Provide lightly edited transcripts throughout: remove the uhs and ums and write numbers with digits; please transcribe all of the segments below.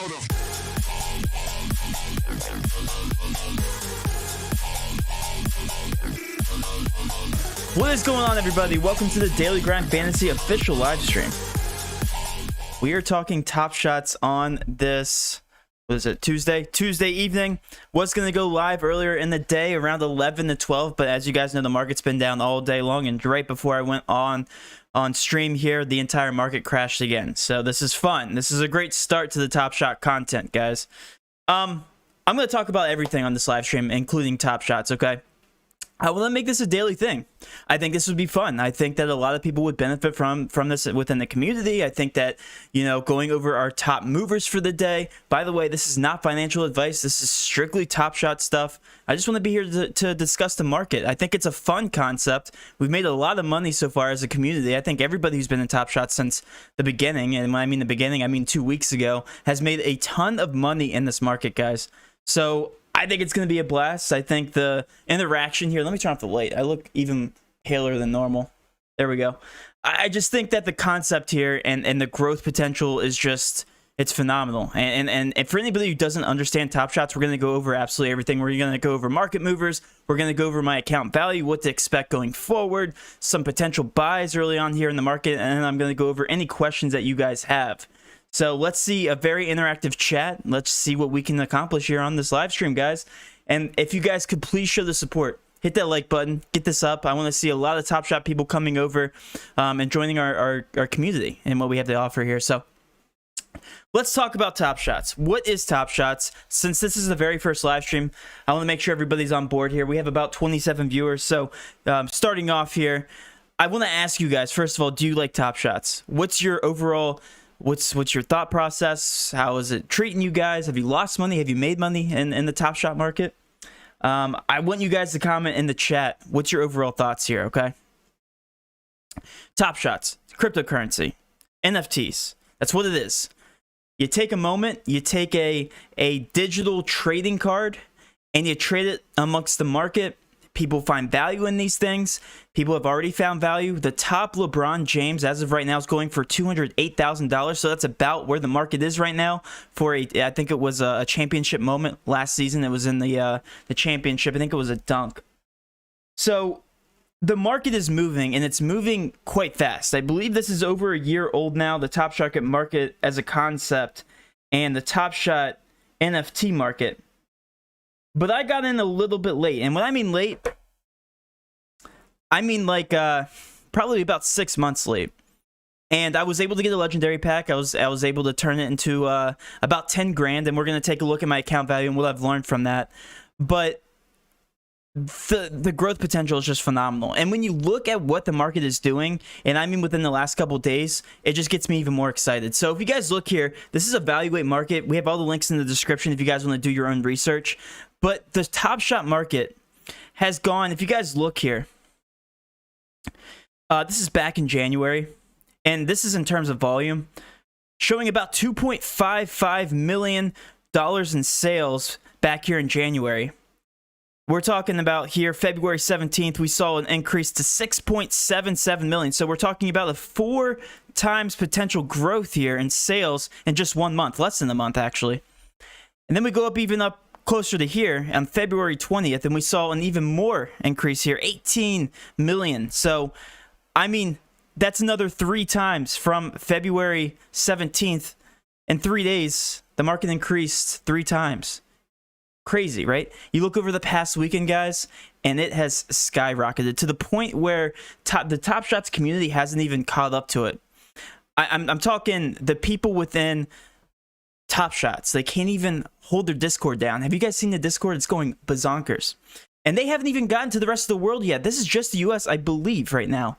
What is going on, everybody? Welcome to the Daily Grind Fantasy official live stream. We are talking top shots on this, what is it, Tuesday evening. Was going to go live earlier in the day around 11 to 12, but as you guys know, the market's been down all day long, and right before I went on stream here, the entire market crashed again. So this is fun. This is a great start to the top shot content, guys. I'm going to talk about everything on this live stream, including top shots, okay? I want to make this a daily thing. I think this would be fun. I think that a lot of people would benefit from this within the community. I think that, you know, going over our top movers for the day. By the way, this is not financial advice. This is strictly top shot stuff. I just want to be here to discuss the market. I think it's a fun concept. We've made a lot of money so far as a community. I think everybody who's been in Top Shot since the beginning, and when I mean the beginning, I mean 2 weeks ago, has made a ton of money in this market, guys. So I think it's going to be a blast. I think the interaction here, let me turn off the light. I look even paler than normal. There we go. I just think that the concept here and the growth potential is just, it's phenomenal. And for anybody who doesn't understand Top Shots, we're going to go over absolutely everything. We're going to go over market movers. We're going to go over my account value, what to expect going forward, some potential buys early on here in the market, and then I'm going to go over any questions that you guys have. So let's see a very interactive chat. Let's see what we can accomplish here on this live stream, guys. And if you guys could please show the support, hit that like button, get this up. I want to see a lot of Top Shot people coming over and joining our community and what we have to offer here. So let's talk about Top Shots. What is Top Shots? Since this is the very first live stream, I want to make sure everybody's on board here. We have about 27 viewers. So starting off here, I want to ask you guys, first of all, do you like Top Shots? What's your overall... What's your thought process? How is it treating you guys? Have you lost money? Have you made money in the Top Shot market? I want you guys to comment in the chat. What's your overall thoughts here, okay? Top Shots, cryptocurrency, NFTs. That's what it is. You take a moment, you take a digital trading card, and you trade it amongst the market. People find value in these things. People have already found value. The top LeBron James, as of right now, is going for $208,000. So that's about where the market is right now for I think it was a championship moment last season. It was in the championship. I think it was a dunk. So the market is moving, and it's moving quite fast. I believe this is over a year old now, the Top Shot market as a concept and the Top Shot NFT market. But I got in a little bit late. And when I mean late, I mean like probably about 6 months late. And I was able to get a legendary pack. I was able to turn it into about 10 grand. And we're going to take a look at my account value and what I've learned from that. But the growth potential is just phenomenal. And when you look at what the market is doing, and I mean within the last couple of days, it just gets me even more excited. So if you guys look here, this is Evaluate Market. We have all the links in the description if you guys want to do your own research. But the Top Shot market has gone, if you guys look here, this is back in January, and this is in terms of volume, showing about $2.55 million in sales back here in January. We're talking about here, February 17th, we saw an increase to 6.77 million. So we're talking about a 4 times potential growth here in sales in just 1 month, less than a month actually. And then we go up closer to here on February 20th, and we saw an even more increase here, 18 million. So, I mean, that's another 3 times from February 17th. In 3 days, the market increased 3 times. Crazy, right? You look over the past weekend, guys, and it has skyrocketed to the point where the Top Shots community hasn't even caught up to it. I'm talking the people within Top Shots. They can't even hold their Discord down. Have you guys seen the Discord? It's going bazonkers. And they haven't even gotten to the rest of the world yet. This is just the US, I believe, right now.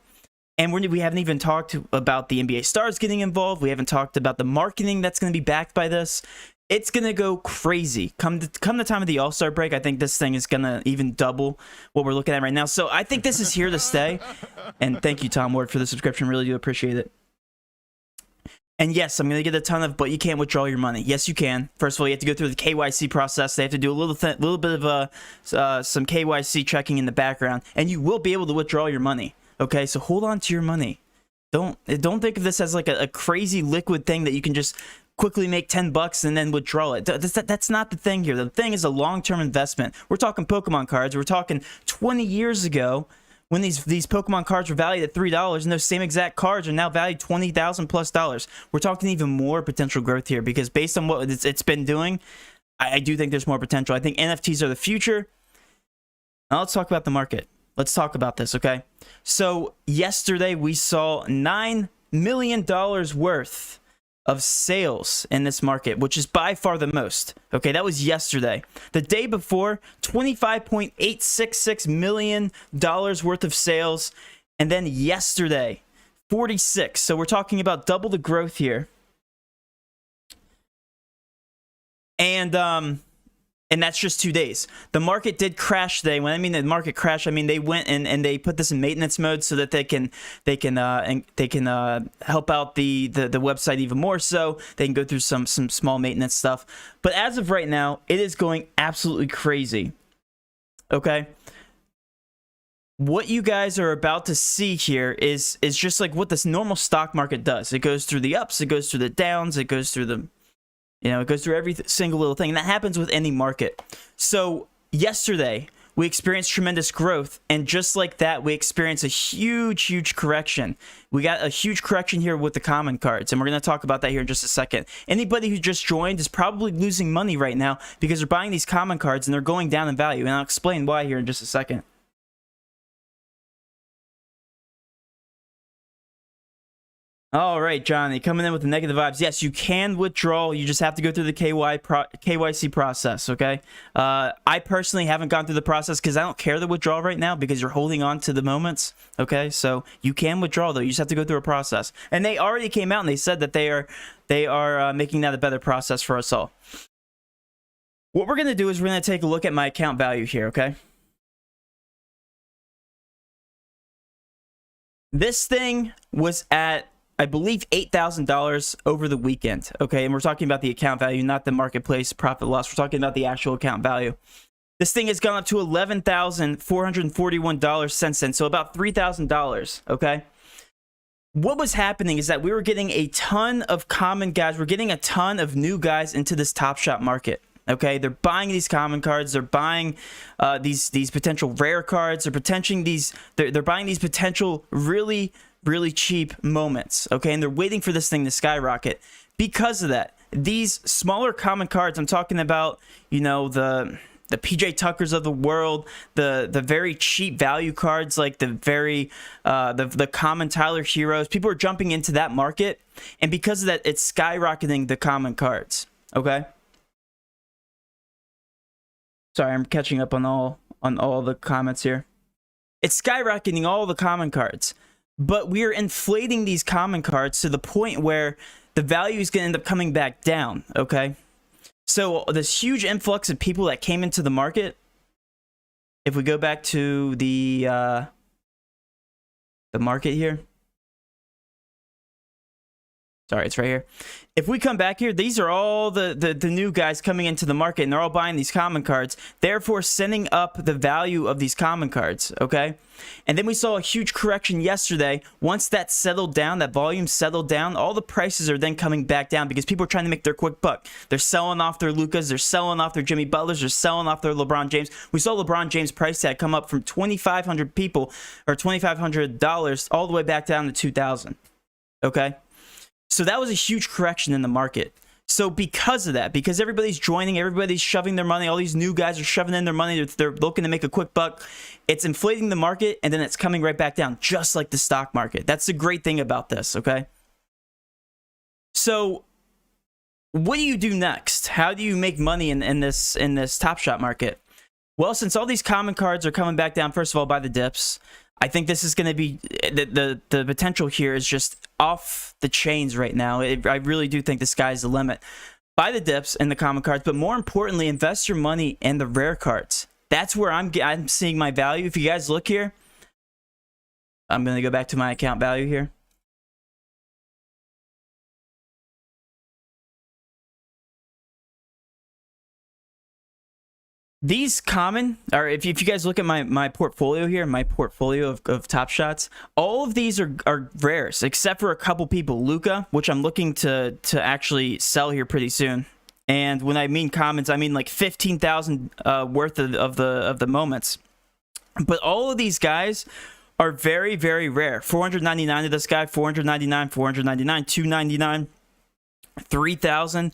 And we haven't even talked about the NBA stars getting involved. We haven't talked about the marketing that's going to be backed by this. It's going to go crazy. Come the time of the All-Star break, I think this thing is going to even double what we're looking at right now. So I think this is here to stay. And thank you, Tom Ward, for the subscription. Really do appreciate it. And yes, I'm going to get a ton of, but you can't withdraw your money. Yes, you can. First of all, you have to go through the KYC process. They have to do a little bit of some KYC checking in the background, and you will be able to withdraw your money. Okay, so hold on to your money. Don't think of this as like a crazy liquid thing that you can just quickly make 10 bucks and then withdraw it. That's not the thing here. The thing is a long-term investment. We're talking Pokemon cards. We're talking 20 years ago when these Pokemon cards were valued at $3, and those same exact cards are now valued $20,000+. We're talking even more potential growth here because based on what it's been doing, I do think there's more potential. I think NFTs are the future. Now let's talk about the market. Let's talk about this, okay? So yesterday we saw $9 million worth of sales in this market, which is by far the most. Okay, that was yesterday. The day before, $25.866 million worth of sales. And then yesterday, 46. So we're talking about double the growth here. And that's just 2 days. The market did crash today. When I mean the market crashed, I mean they went and they put this in maintenance mode so that they can help out the website even more. So they can go through some small maintenance stuff. But as of right now, it is going absolutely crazy. Okay. What you guys are about to see here is just like what this normal stock market does. It goes through the ups, it goes through the downs, it goes through the it goes through every single little thing. And that happens with any market. So yesterday, we experienced tremendous growth. And just like that, we experienced a huge correction. We got a huge correction here with the common cards. And we're going to talk about that here in just a second. Anybody who just joined is probably losing money right now because they're buying these common cards and they're going down in value. And I'll explain why here in just a second. All right, Johnny, coming in with the negative vibes. Yes, you can withdraw. You just have to go through the KYC process, okay? I personally haven't gone through the process because I don't care to withdraw right now because you're holding on to the moments, okay? So you can withdraw, though. You just have to go through a process. And they already came out and they said that they are making that a better process for us all. What we're going to do is we're going to take a look at my account value here, okay? This thing was at, I believe, $8,000 over the weekend, okay? And we're talking about the account value, not the marketplace profit loss. We're talking about the actual account value. This thing has gone up to $11,441 since then, so about $3,000, okay? What was happening is that we were getting a ton of common guys. We're getting a ton of new guys into this Top Shot market, okay? They're buying these common cards. They're buying these potential rare cards. They're buying these potential really cheap moments, okay? And they're waiting for this thing to skyrocket. Because of that, these smaller common cards, I'm talking about, the PJ Tuckers of the world, the very cheap value cards, like the common Tyler Heroes. People are jumping into that market, and because of that, it's skyrocketing the common cards, okay? Sorry, I'm catching up on all the comments here. It's skyrocketing all the common cards. But we're inflating these common cards to the point where the value is going to end up coming back down, okay? So this huge influx of people that came into the market, if we go back to the market here. Sorry, it's right here. If we come back here, these are all the new guys coming into the market, and they're all buying these common cards, therefore sending up the value of these common cards, okay? And then we saw a huge correction yesterday. Once that settled down, that volume settled down, all the prices are then coming back down because people are trying to make their quick buck. They're selling off their Lucas, they're selling off their Jimmy Butlers, they're selling off their LeBron James. We saw LeBron James price tag come up from 2,500 people, or $2,500, all the way back down to 2,000, okay? So that was a huge correction in the market. So because of that, because everybody's joining, everybody's shoving their money, all these new guys are shoving in their money, they're looking to make a quick buck, it's inflating the market, and then it's coming right back down, just like the stock market. That's the great thing about this, okay? So what do you do next? How do you make money in this Top Shot market? Well, since all these common cards are coming back down, first of all, by the dips, I think this is going to be, the potential here is just off the chains right now. I really do think the sky's the limit. Buy the dips and the common cards, but more importantly, invest your money in the rare cards. That's where I'm seeing my value. If you guys look here, I'm going to go back to my account value here. These common, or if you guys look at my portfolio here, my portfolio of top shots, all of these are rares, except for a couple people. Luca, which I'm looking to actually sell here pretty soon. And when I mean commons, I mean like 15,000 worth of the moments. But all of these guys are very, very rare. 499 of this guy, 499, 499, 299, 3,000.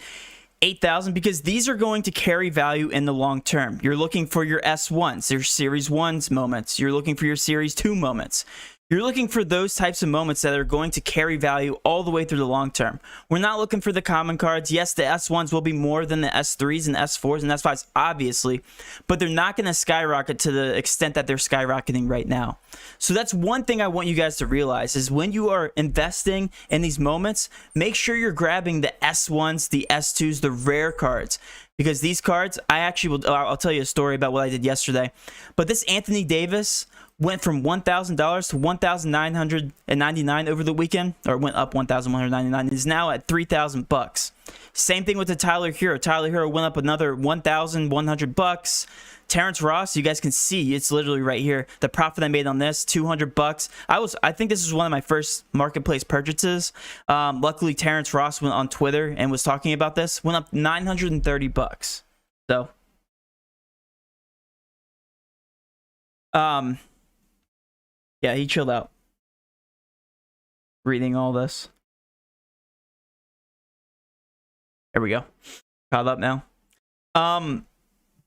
8,000, because these are going to carry value in the long term. You're looking for your S1s, your Series 1s moments. You're looking for your Series 2 moments. You're looking for those types of moments that are going to carry value all the way through the long term. We're not looking for the common cards. Yes, the S1s will be more than the S3s and S4s and S5s, obviously, but they're not going to skyrocket to the extent that they're skyrocketing right now. So that's one thing I want you guys to realize is when you are investing in these moments, make sure you're grabbing the S1s, the S2s, the rare cards. Because these cards, I'll tell you a story about what I did yesterday. But this Anthony Davis went from $1,000 to $1,999 over the weekend, or went up $1,199. Is now at $3,000. Same thing with the Tyler Hero. Tyler Hero went up another $1,100. Terrence Ross, you guys can see it's literally right here. The profit I made on this, $200. I think this is one of my first marketplace purchases. Luckily, Terrence Ross went on Twitter and was talking about this. Went up $930. So, yeah, he chilled out. Reading all this. There we go. Caught up now.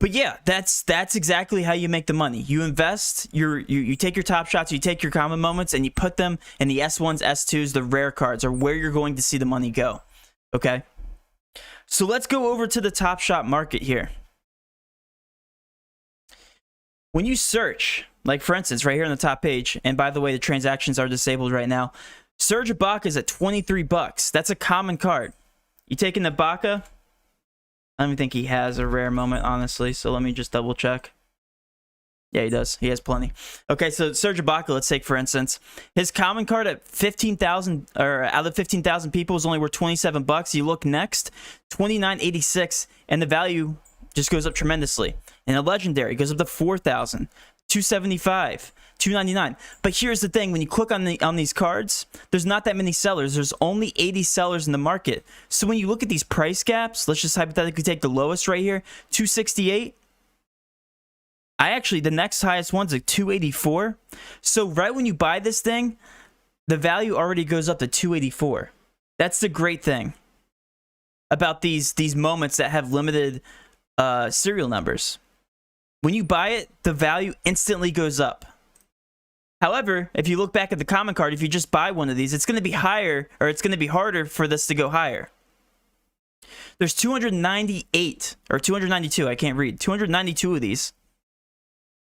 But yeah, that's exactly how you make the money. You invest, you take your top shots, you take your common moments, and you put them in the S1s, S2s, the rare cards, are where you're going to see the money go. Okay? So let's go over to the top shot market here. When you search, like for instance, right here on the top page, and by the way, the transactions are disabled right now. Serge Ibaka is at $23. That's a common card. You take in Ibaka. I don't even think he has a rare moment, honestly. So let me just double check. Yeah, he does. He has plenty. Okay, so Serge Ibaka, let's take for instance, his common card at 15,000, or out of 15,000 people, is only worth $27. You look next, $29.86, and the value just goes up tremendously. And a legendary goes up to 4,000, 275, 299. But here's the thing: when you click on these cards, there's not that many sellers. There's only 80 sellers in the market. So when you look at these price gaps, let's just hypothetically take the lowest right here, 268. The next highest one's like 284. So right when you buy this thing, the value already goes up to 284. That's the great thing about these moments that have limited serial numbers. When you buy it, the value instantly goes up. However, if you look back at the common card, if you just buy one of these, it's going to be higher, or it's going to be harder for this to go higher. There's 298, or 292, I can't read, 292 of these.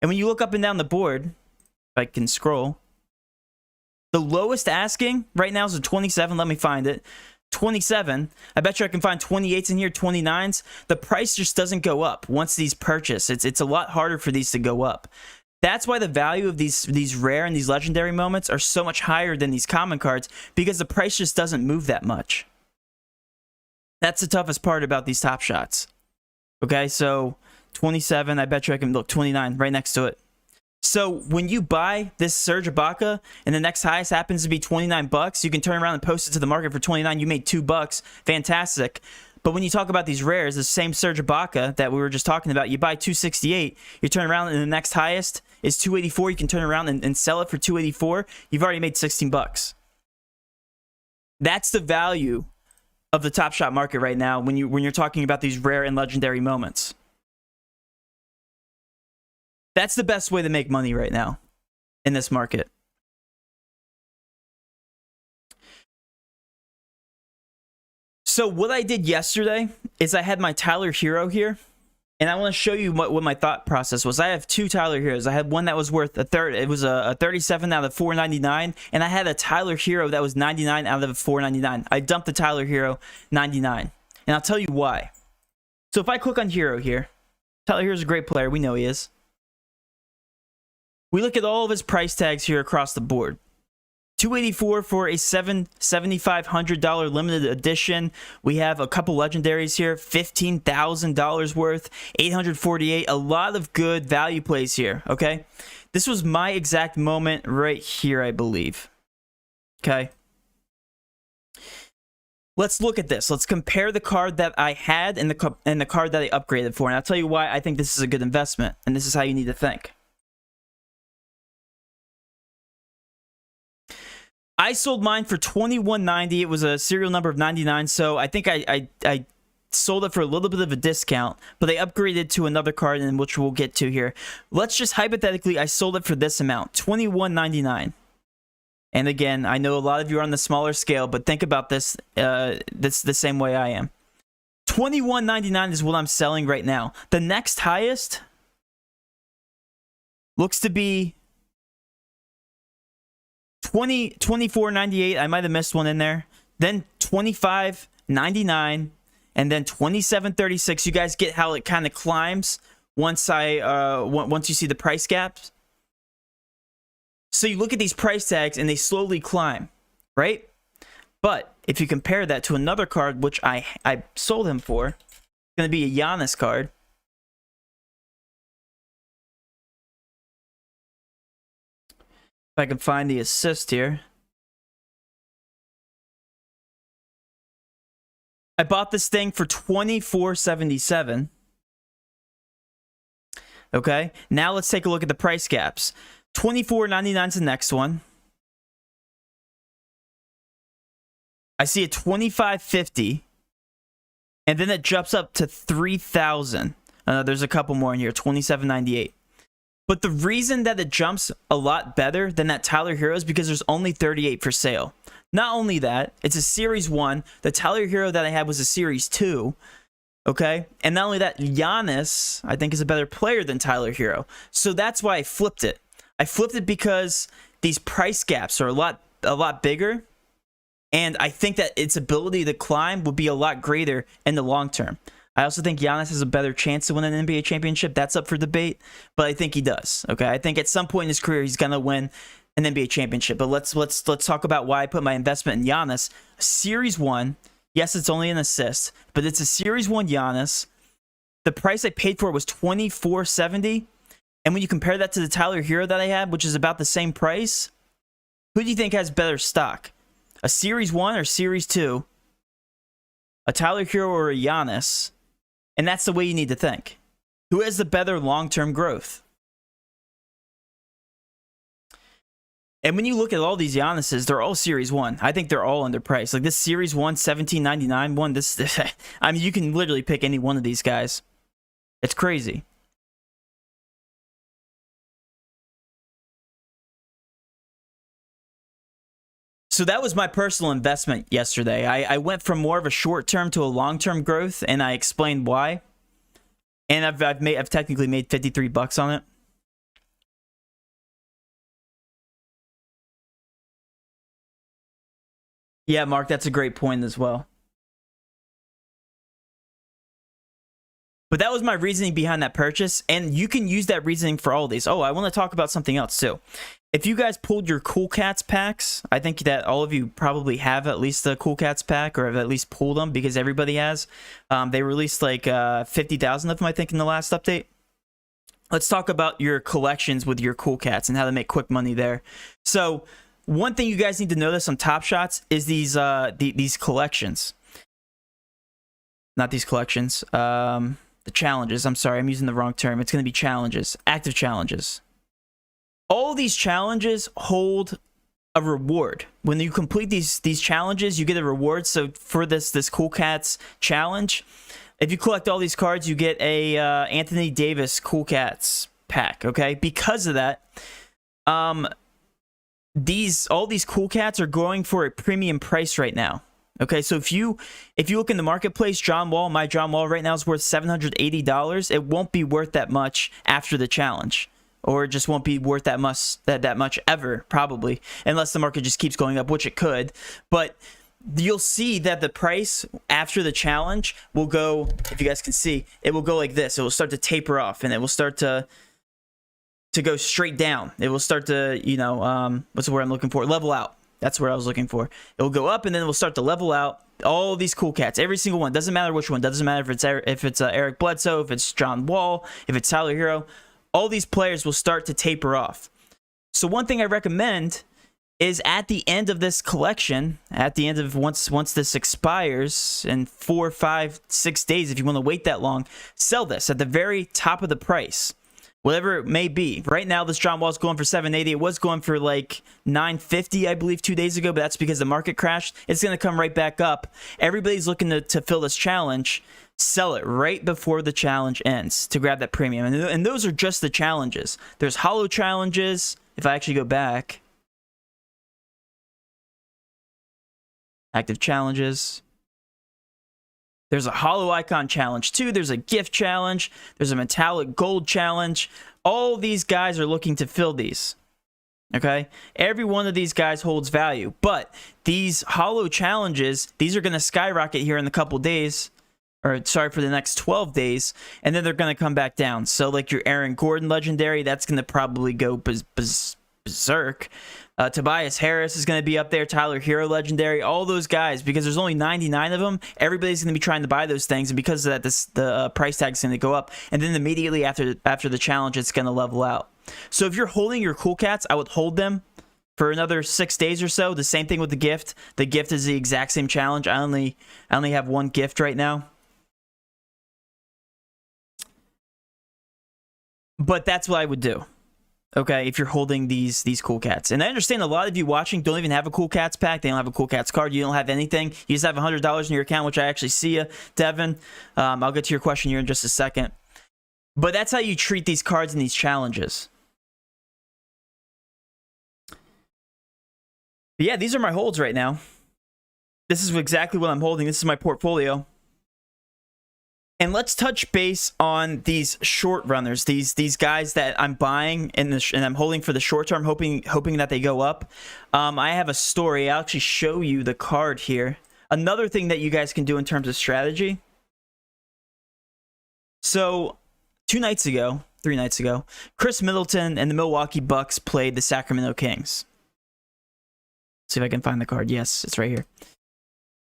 And when you look up and down the board, if I can scroll, the lowest asking right now is a 27. Let me find it. 27. I bet you I can find 28s in here, 29s. The price just doesn't go up once these purchase. It's a lot harder for these to go up. That's why the value of these rare and these legendary moments are so much higher than these common cards, because the price just doesn't move that much. That's the toughest part about these top shots. Okay, so 27, I bet you I can look 29 right next to it. So when you buy this Serge Ibaka and the next highest happens to be $29, you can turn around and post it to the market for 29. You made $2. Fantastic. But when you talk about these rares, the same Serge Ibaka that we were just talking about, you buy 268, you turn around and the next highest is 284. You can turn around and sell it for 284. You've already made $16. That's the value of the Top Shot market right now when you're talking about these rare and legendary moments. That's the best way to make money right now in this market. So what I did yesterday is I had my Tyler Hero here, and I want to show you what my thought process was. I have two Tyler Heroes. I had one that was worth a third. It was a 37 out of 499, and I had a Tyler Hero that was 99 out of 499. I dumped the Tyler Hero 99, and I'll tell you why. So if I click on Hero here, Tyler Hero's a great player. We know he is. We look at all of his price tags here across the board. $284 for a $7,500 limited edition. We have a couple legendaries here, $15,000 worth, 848. A lot of good value plays here, okay? This was my exact moment right here, I believe. Okay. Let's look at this. Let's compare the card that I had and the card that I upgraded for. And I'll tell you why I think this is a good investment. And this is how you need to think. I sold mine for $21.90. It was a serial number of 99. So I think I sold it for a little bit of a discount. But they upgraded to another card, in which we'll get to here. Let's just hypothetically, I sold it for this amount, $21.99. And again, I know a lot of you are on the smaller scale, but think about this the same way I am. $21.99 is what I'm selling right now. The next highest looks to be $24.98. I might have missed one in there. Then $25.99, and then $27.36. You guys get how it kind of climbs once you see the price gaps. So you look at these price tags and they slowly climb, right? But if you compare that to another card, which I sold him for, it's going to be a Giannis card. If I can find the assist here. I bought this thing for $24.77. Okay, now let's take a look at the price gaps. $24.99 is the next one. I see a $25.50, and then it jumps up to $3,000. There's a couple more in here, $27.98. But the reason that it jumps a lot better than that Tyler Hero is because there's only 38 for sale. Not only that, it's a Series 1. The Tyler Hero that I had was a Series 2. Okay? And not only that, Giannis, I think, is a better player than Tyler Hero. So that's why I flipped it. I flipped it because these price gaps are a lot bigger, and I think that its ability to climb would be a lot greater in the long term. I also think Giannis has a better chance to win an NBA championship. That's up for debate, but I think he does. Okay, I think at some point in his career he's gonna win an NBA championship. But let's talk about why I put my investment in Giannis. Series 1, yes, it's only an assist, but it's a Series 1 Giannis. The price I paid for it was $24.70. And when you compare that to the Tyler Hero that I had, which is about the same price, who do you think has better stock? A Series 1 or Series 2? A Tyler Hero or a Giannis? And that's the way you need to think. Who has the better long-term growth? And when you look at all these Giannis's, they're all Series 1. I think they're all underpriced. Like this Series 1, $17.99 one, this I mean, you can literally pick any one of these guys. It's crazy. So that was my personal investment yesterday. I went from more of a short-term to a long-term growth, and I explained why. And I've technically made $53 on it. Yeah, Mark, that's a great point as well. But that was my reasoning behind that purchase, and you can use that reasoning for all of these. Oh, I want to talk about something else too. If you guys pulled your Cool Cats packs, I think that all of you probably have at least the Cool Cats pack, or have at least pulled them, because everybody has. They released like 50,000 of them, I think, in the last update. Let's talk about your collections with your Cool Cats and how to make quick money there. So one thing you guys need to notice on Top Shots is these collections. Not these collections. The challenges. I'm sorry, I'm using the wrong term. It's going to be challenges. Active challenges. All these challenges hold a reward. When you complete these challenges, you get a reward. So for this Cool Cats challenge, if you collect all these cards, you get a Anthony Davis Cool Cats pack. Okay, because of that, all these Cool Cats are going for a premium price right now. Okay, so if you look in the marketplace, my John Wall right now is worth $780. It won't be worth that much after the challenge, or it just won't be worth that much ever, probably, unless the market just keeps going up, which it could. But you'll see that the price after the challenge will go, if you guys can see, it will go like this. It will start to taper off, and it will start to go straight down. It will start to, what's the word I'm looking for? Level out. That's what I was looking for. It'll go up, and then we'll start to level out all these cool cats. Every single one. Doesn't matter which one. Doesn't matter if it's Eric Bledsoe, if it's John Wall, if it's Tyler Hero. All these players will start to taper off. So one thing I recommend is at the end of this collection, at the end of once this expires in 4, 5, 6 days, if you want to wait that long, sell this at the very top of the price. Whatever it may be. Right now, this John Wall's going for $780. It was going for like $950, I believe, 2 days ago, but that's because the market crashed. It's going to come right back up. Everybody's looking to fill this challenge. Sell it right before the challenge ends to grab that premium. And those are just the challenges. There's hollow challenges. If I actually go back. Active challenges. There's a hollow icon challenge too. There's a gift challenge. There's a metallic gold challenge. All these guys are looking to fill these. Okay? Every one of these guys holds value. But these hollow challenges, these are going to skyrocket here in a couple days. Or sorry, for the next 12 days. And then they're going to come back down. So like your Aaron Gordon legendary, that's going to probably go berserk. Tobias Harris is going to be up there. Tyler Hero legendary. All those guys, because there's only 99 of them, everybody's going to be trying to buy those things, and because of that, the price tag is going to go up. And then immediately after the challenge, it's going to level out. So if you're holding your cool cats, I would hold them for another 6 days or so. The same thing with the gift. The gift is the exact same challenge. I only have one gift right now. But that's what I would do. Okay, if you're holding these cool cats. And I understand a lot of you watching don't even have a cool cats pack. They don't have a cool cats card. You don't have anything. You just have $100 in your account, which I actually see you, Devin. I'll get to your question here in just a second. But that's how you treat these cards in these challenges. But yeah, these are my holds right now. This is exactly what I'm holding. This is my portfolio. And let's touch base on these short runners, these guys that I'm buying and I'm holding for the short term, hoping that they go up. I have a story. I'll actually show you the card here. Another thing that you guys can do in terms of strategy. So 3 nights ago, Chris Middleton and the Milwaukee Bucks played the Sacramento Kings. See if I can find the card. Yes, it's right here.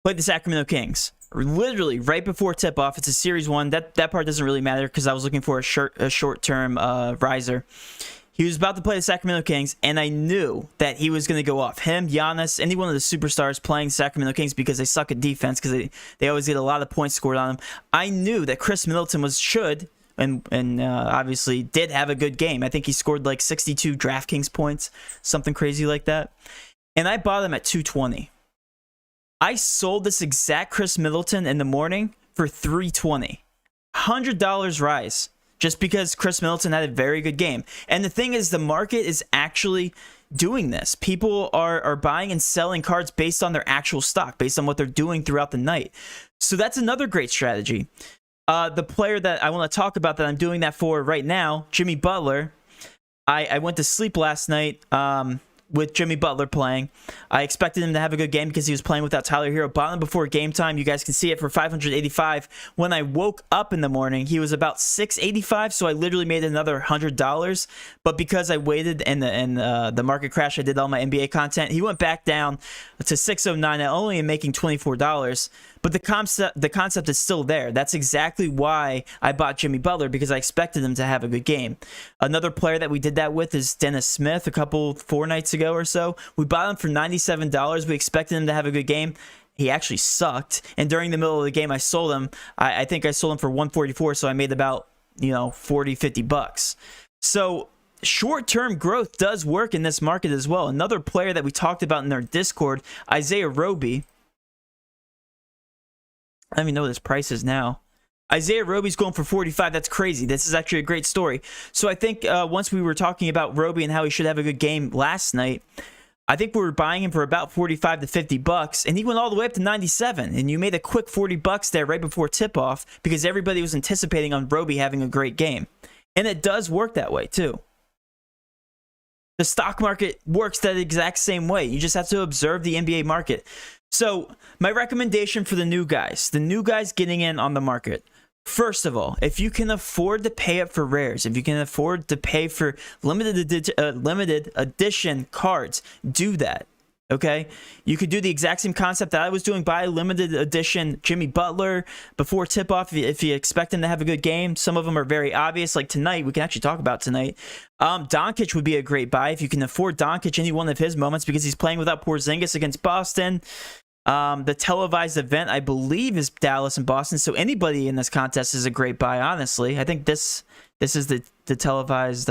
Played the Sacramento Kings. Literally right before tip-off. It's a Series 1. That part doesn't really matter because I was looking for a short-term riser. He was about to play the Sacramento Kings, and I knew that he was going to go off. Him, Giannis, any one of the superstars playing Sacramento Kings because they suck at defense because they always get a lot of points scored on them. I knew that Chris Middleton and obviously did have a good game. I think he scored like 62 DraftKings points, something crazy like that. And I bought him at 220. I sold this exact Chris Middleton in the morning for $320. $100 rise just because Chris Middleton had a very good game. And the thing is, the market is actually doing this. People are buying and selling cards based on their actual stock, based on what they're doing throughout the night. So that's another great strategy. The player that I want to talk about that I'm doing that for right now, Jimmy Butler. I went to sleep last night with Jimmy Butler playing. I expected him to have a good game because he was playing without Tyler Hero. Bought him before game time. You guys can see it for $585. When I woke up in the morning, he was about $685, so I literally made another $100. But because I waited and the market crash, I did all my NBA content, he went back down to $609. I only am making $24. But the concept is still there. That's exactly why I bought Jimmy Butler, because I expected him to have a good game. Another player that we did that with is Dennis Smith, 4 nights ago or so. We bought him for $97. We expected him to have a good game. He actually sucked. And during the middle of the game, I sold him. I think I sold him for $144, so I made about, $40-50. So short-term growth does work in this market as well. Another player that we talked about in our Discord, Isaiah Roby. I don't even know what his price is now. Isaiah Roby's going for $45. That's crazy. This is actually a great story. So I think once we were talking about Roby and how he should have a good game last night, I think we were buying him for about $45 to $50, and he went all the way up to 97. And you made a quick $40 there right before tip-off because everybody was anticipating on Roby having a great game. And it does work that way too. The stock market works that exact same way. You just have to observe the NBA market. So my recommendation for the new guys getting in on the market. First of all, if you can afford to pay up for rares, if you can afford to pay for limited edition cards, do that. Okay, you could do the exact same concept that I was doing. Buy a limited edition Jimmy Butler before tip-off if you expect him to have a good game. Some of them are very obvious, like tonight. We can actually talk about tonight. Doncic would be a great buy if you can afford Doncic any one of his moments because he's playing without Porzingis against Boston. The televised event, I believe, is Dallas and Boston. So anybody in this contest is a great buy, honestly. I think this is the televised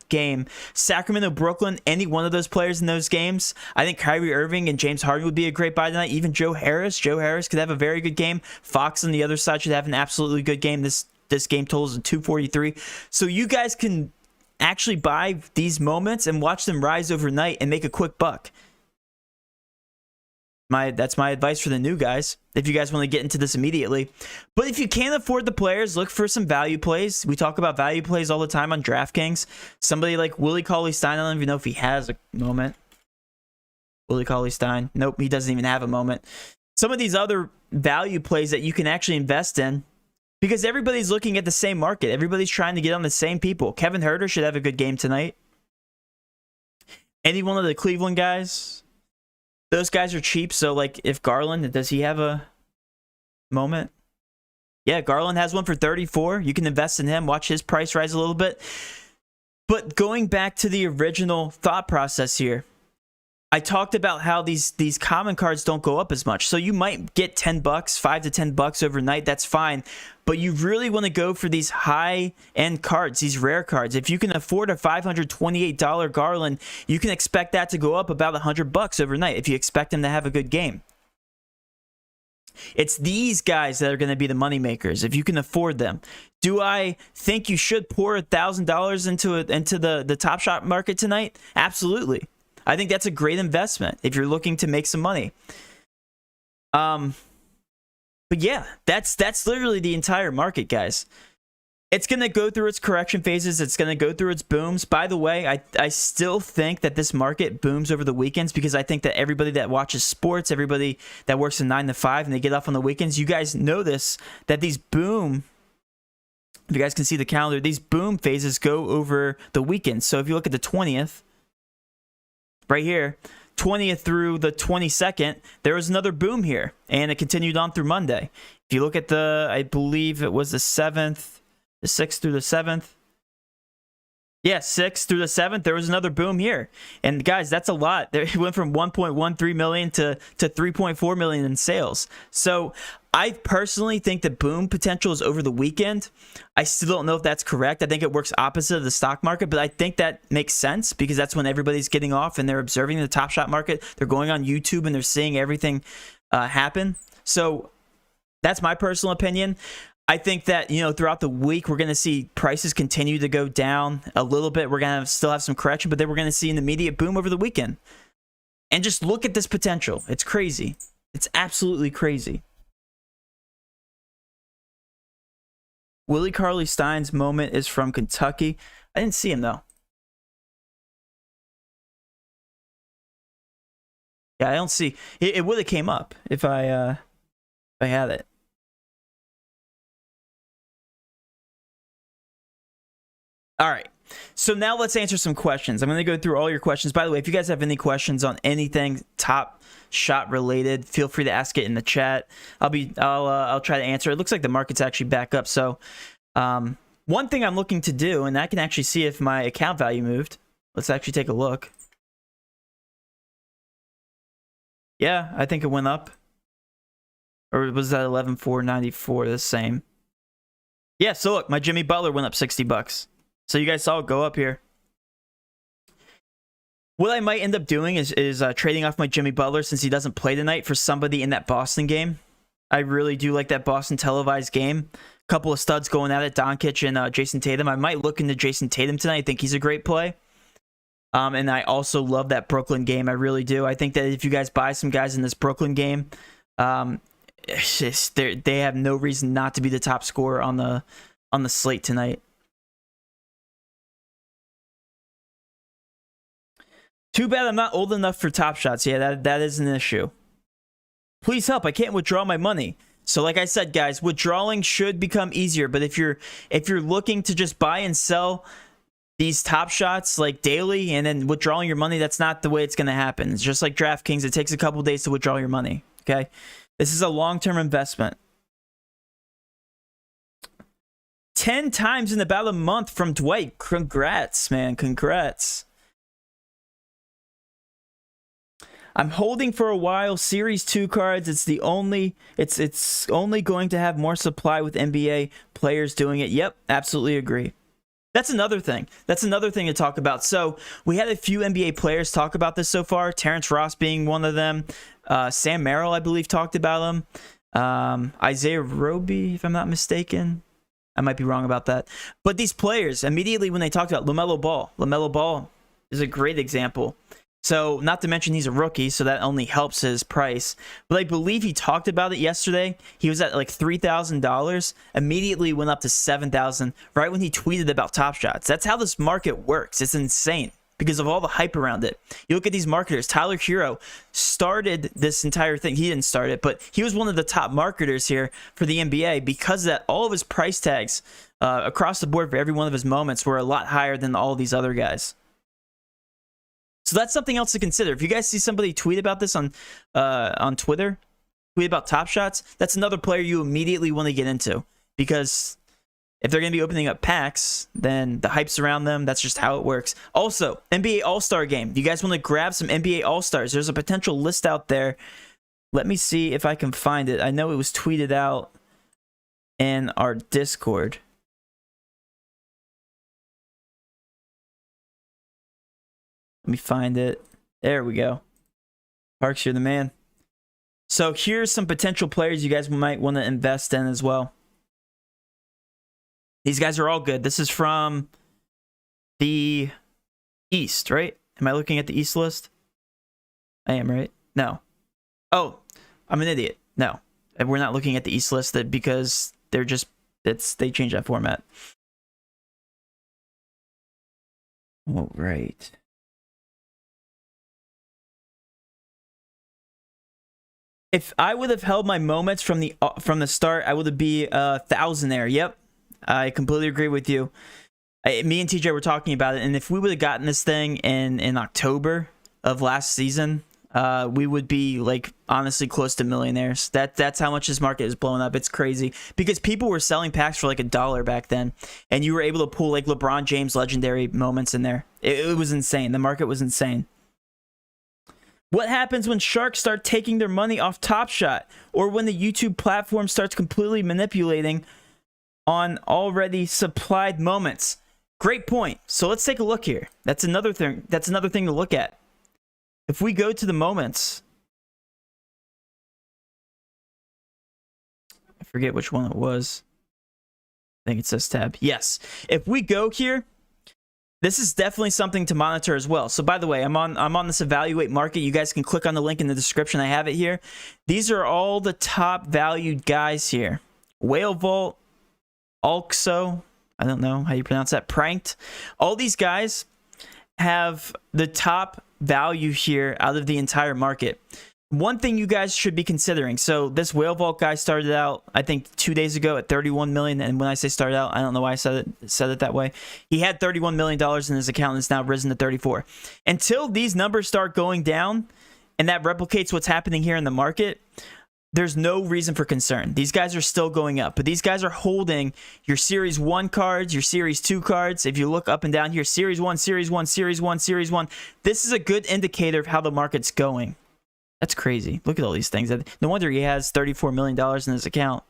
game. Sacramento, Brooklyn, any one of those players in those games. I think Kyrie Irving and James Harden would be a great buy tonight. Even Joe Harris. Joe Harris could have a very good game. Fox on the other side should have an absolutely good game. This game totals 243. So you guys can actually buy these moments and watch them rise overnight and make a quick buck. That's my advice for the new guys, if you guys want to get into this immediately. But if you can't afford the players, look for some value plays. We talk about value plays all the time on DraftKings. Somebody like Willie Cauley-Stein, I don't even know if he has a moment. Willie Cauley-Stein, nope, he doesn't even have a moment. Some of these other value plays that you can actually invest in, because everybody's looking at the same market. Everybody's trying to get on the same people. Kevin Huerter should have a good game tonight. Any one of the Cleveland guys, those guys are cheap. So, like, if Garland, does he have a moment? Yeah, Garland has one for 34. You can invest in him. Watch his price rise a little bit. But going back to the original thought process here, I talked about how these common cards don't go up as much. So you might get $10, $5 to $10 overnight. That's fine. But you really want to go for these high-end cards, these rare cards. If you can afford a $528 Garland, you can expect that to go up about $100 overnight if you expect him to have a good game. It's these guys that are going to be the money makers if you can afford them. Do I think you should pour $1,000 into the Top Shot market tonight? Absolutely. I think that's a great investment if you're looking to make some money. But yeah, that's literally the entire market, guys. It's going to go through its correction phases. It's going to go through its booms. By the way, I still think that this market booms over the weekends because I think that everybody that watches sports, everybody that works a 9 to 5 and they get off on the weekends, you guys know this, that these boom, if you guys can see the calendar, these boom phases go over the weekend. So if you look at the 20th, right here, 20th through the 22nd, there was another boom here, and it continued on through Monday. If you look at I believe it was the 7th, the 6th through the 7th. Yeah, 6th through the 7th, there was another boom here. And guys, that's a lot. It went from 1.13 million to 3.4 million in sales. So I personally think the boom potential is over the weekend. I still don't know if that's correct. I think it works opposite of the stock market, but I think that makes sense because that's when everybody's getting off and they're observing the Top Shot market. They're going on YouTube and they're seeing everything happen. So that's my personal opinion. I think that, throughout the week, we're going to see prices continue to go down a little bit. We're going to still have some correction, but then we're going to see an immediate boom over the weekend. And just look at this potential. It's crazy. It's absolutely crazy. Willie Cauley-Stein's moment is from Kentucky. I didn't see him, though. Yeah, I don't see. It would have came up if I had it. All right, so now let's answer some questions. I'm going to go through all your questions. By the way, if you guys have any questions on anything Top Shot related, feel free to ask it in the chat. I'll try to answer. It looks like the market's actually back up. So one thing I'm looking to do, and I can actually see if my account value moved. Let's actually take a look. Yeah, I think it went up. Or was that 11,494 the same? Yeah, so look, my Jimmy Butler went up $60. So you guys saw it go up here. What I might end up doing is trading off my Jimmy Butler since he doesn't play tonight for somebody in that Boston game. I really do like that Boston televised game. A couple of studs going at it, Doncic and Jason Tatum. I might look into Jason Tatum tonight. I think he's a great play. And I also love that Brooklyn game. I really do. I think that if you guys buy some guys in this Brooklyn game, they have no reason not to be the top scorer on the slate tonight. Too bad I'm not old enough for Top Shots. Yeah, that is an issue. Please help. I can't withdraw my money. So like I said, guys, withdrawing should become easier. But if you're looking to just buy and sell these top shots like daily and then withdrawing your money, that's not the way it's going to happen. It's just like DraftKings. It takes a couple days to withdraw your money. Okay. This is a long-term investment. 10 times in about a month from Dwight. Congrats, man. Congrats. I'm holding for a while. Series 2 cards. It's only going to have more supply with NBA players doing it. Yep, absolutely agree. That's another thing. That's another thing to talk about. So we had a few NBA players talk about this so far. Terrence Ross being one of them. Sam Merrill, I believe, talked about him. Isaiah Roby, if I'm not mistaken. I might be wrong about that. But these players, immediately when they talked about LaMelo Ball is a great example. So, not to mention he's a rookie, so that only helps his price. But I believe he talked about it yesterday. He was at like $3,000, immediately went up to $7,000 right when he tweeted about Top Shots. That's how this market works. It's insane because of all the hype around it. You look at these marketers. Tyler Hero started this entire thing. He didn't start it, but he was one of the top marketers here for the NBA because of that. All of his price tags across the board for every one of his moments were a lot higher than all these other guys. So that's something else to consider. If you guys see somebody tweet about this on Twitter, tweet about Top Shots, that's another player you immediately want to get into. Because if they're going to be opening up packs, then the hype's around them. That's just how it works. Also, NBA All-Star Game. You guys want to grab some NBA All-Stars? There's a potential list out there. Let me see if I can find it. I know it was tweeted out in our Discord. Let me find it. There we go. Parks, you're the man. So here's some potential players you guys might want to invest in as well. These guys are all good. This is from the East, right? Am I looking at the East list? I am, right? No. Oh, I'm an idiot. No. We're not looking at the East list because they're just, they changed that format. Oh, right. If I would have held my moments from the start, I would have been a thousandaire. Yep, I completely agree with you. Me and TJ were talking about it, and if we would have gotten this thing in October of last season, we would be like honestly close to millionaires. That's how much this market is blowing up. It's crazy because people were selling packs for like $1 back then, and you were able to pull like LeBron James legendary moments in there. It was insane. The market was insane. What happens when sharks start taking their money off Top Shot, or when the YouTube platform starts completely manipulating on already supplied moments? Great point. So let's take a look here. That's another thing. That's another thing to look at. If we go to the moments, I forget which one it was. I think it says tab. Yes. If we go here, this is definitely something to monitor as well. So by the way, I'm on this evaluate market. You guys can click on the link in the description. I have it here. These are all the top valued guys here. Whale Vault, Alxo, I don't know how you pronounce that, Pranked. All these guys have the top value here out of the entire market. One thing you guys should be considering. So this Whale Vault guy started out, I think 2 days ago at 31 million. And when I say started out, I don't know why I said it that way. He had $31 million in his account and it's now risen to 34. Until these numbers start going down and that replicates what's happening here in the market, there's no reason for concern. These guys are still going up, but these guys are holding your Series 1 cards, your Series 2 cards. If you look up and down here, Series 1, Series 1, Series 1, Series 1. This is a good indicator of how the market's going. That's crazy. Look at all these things. No wonder he has $34 million in his account.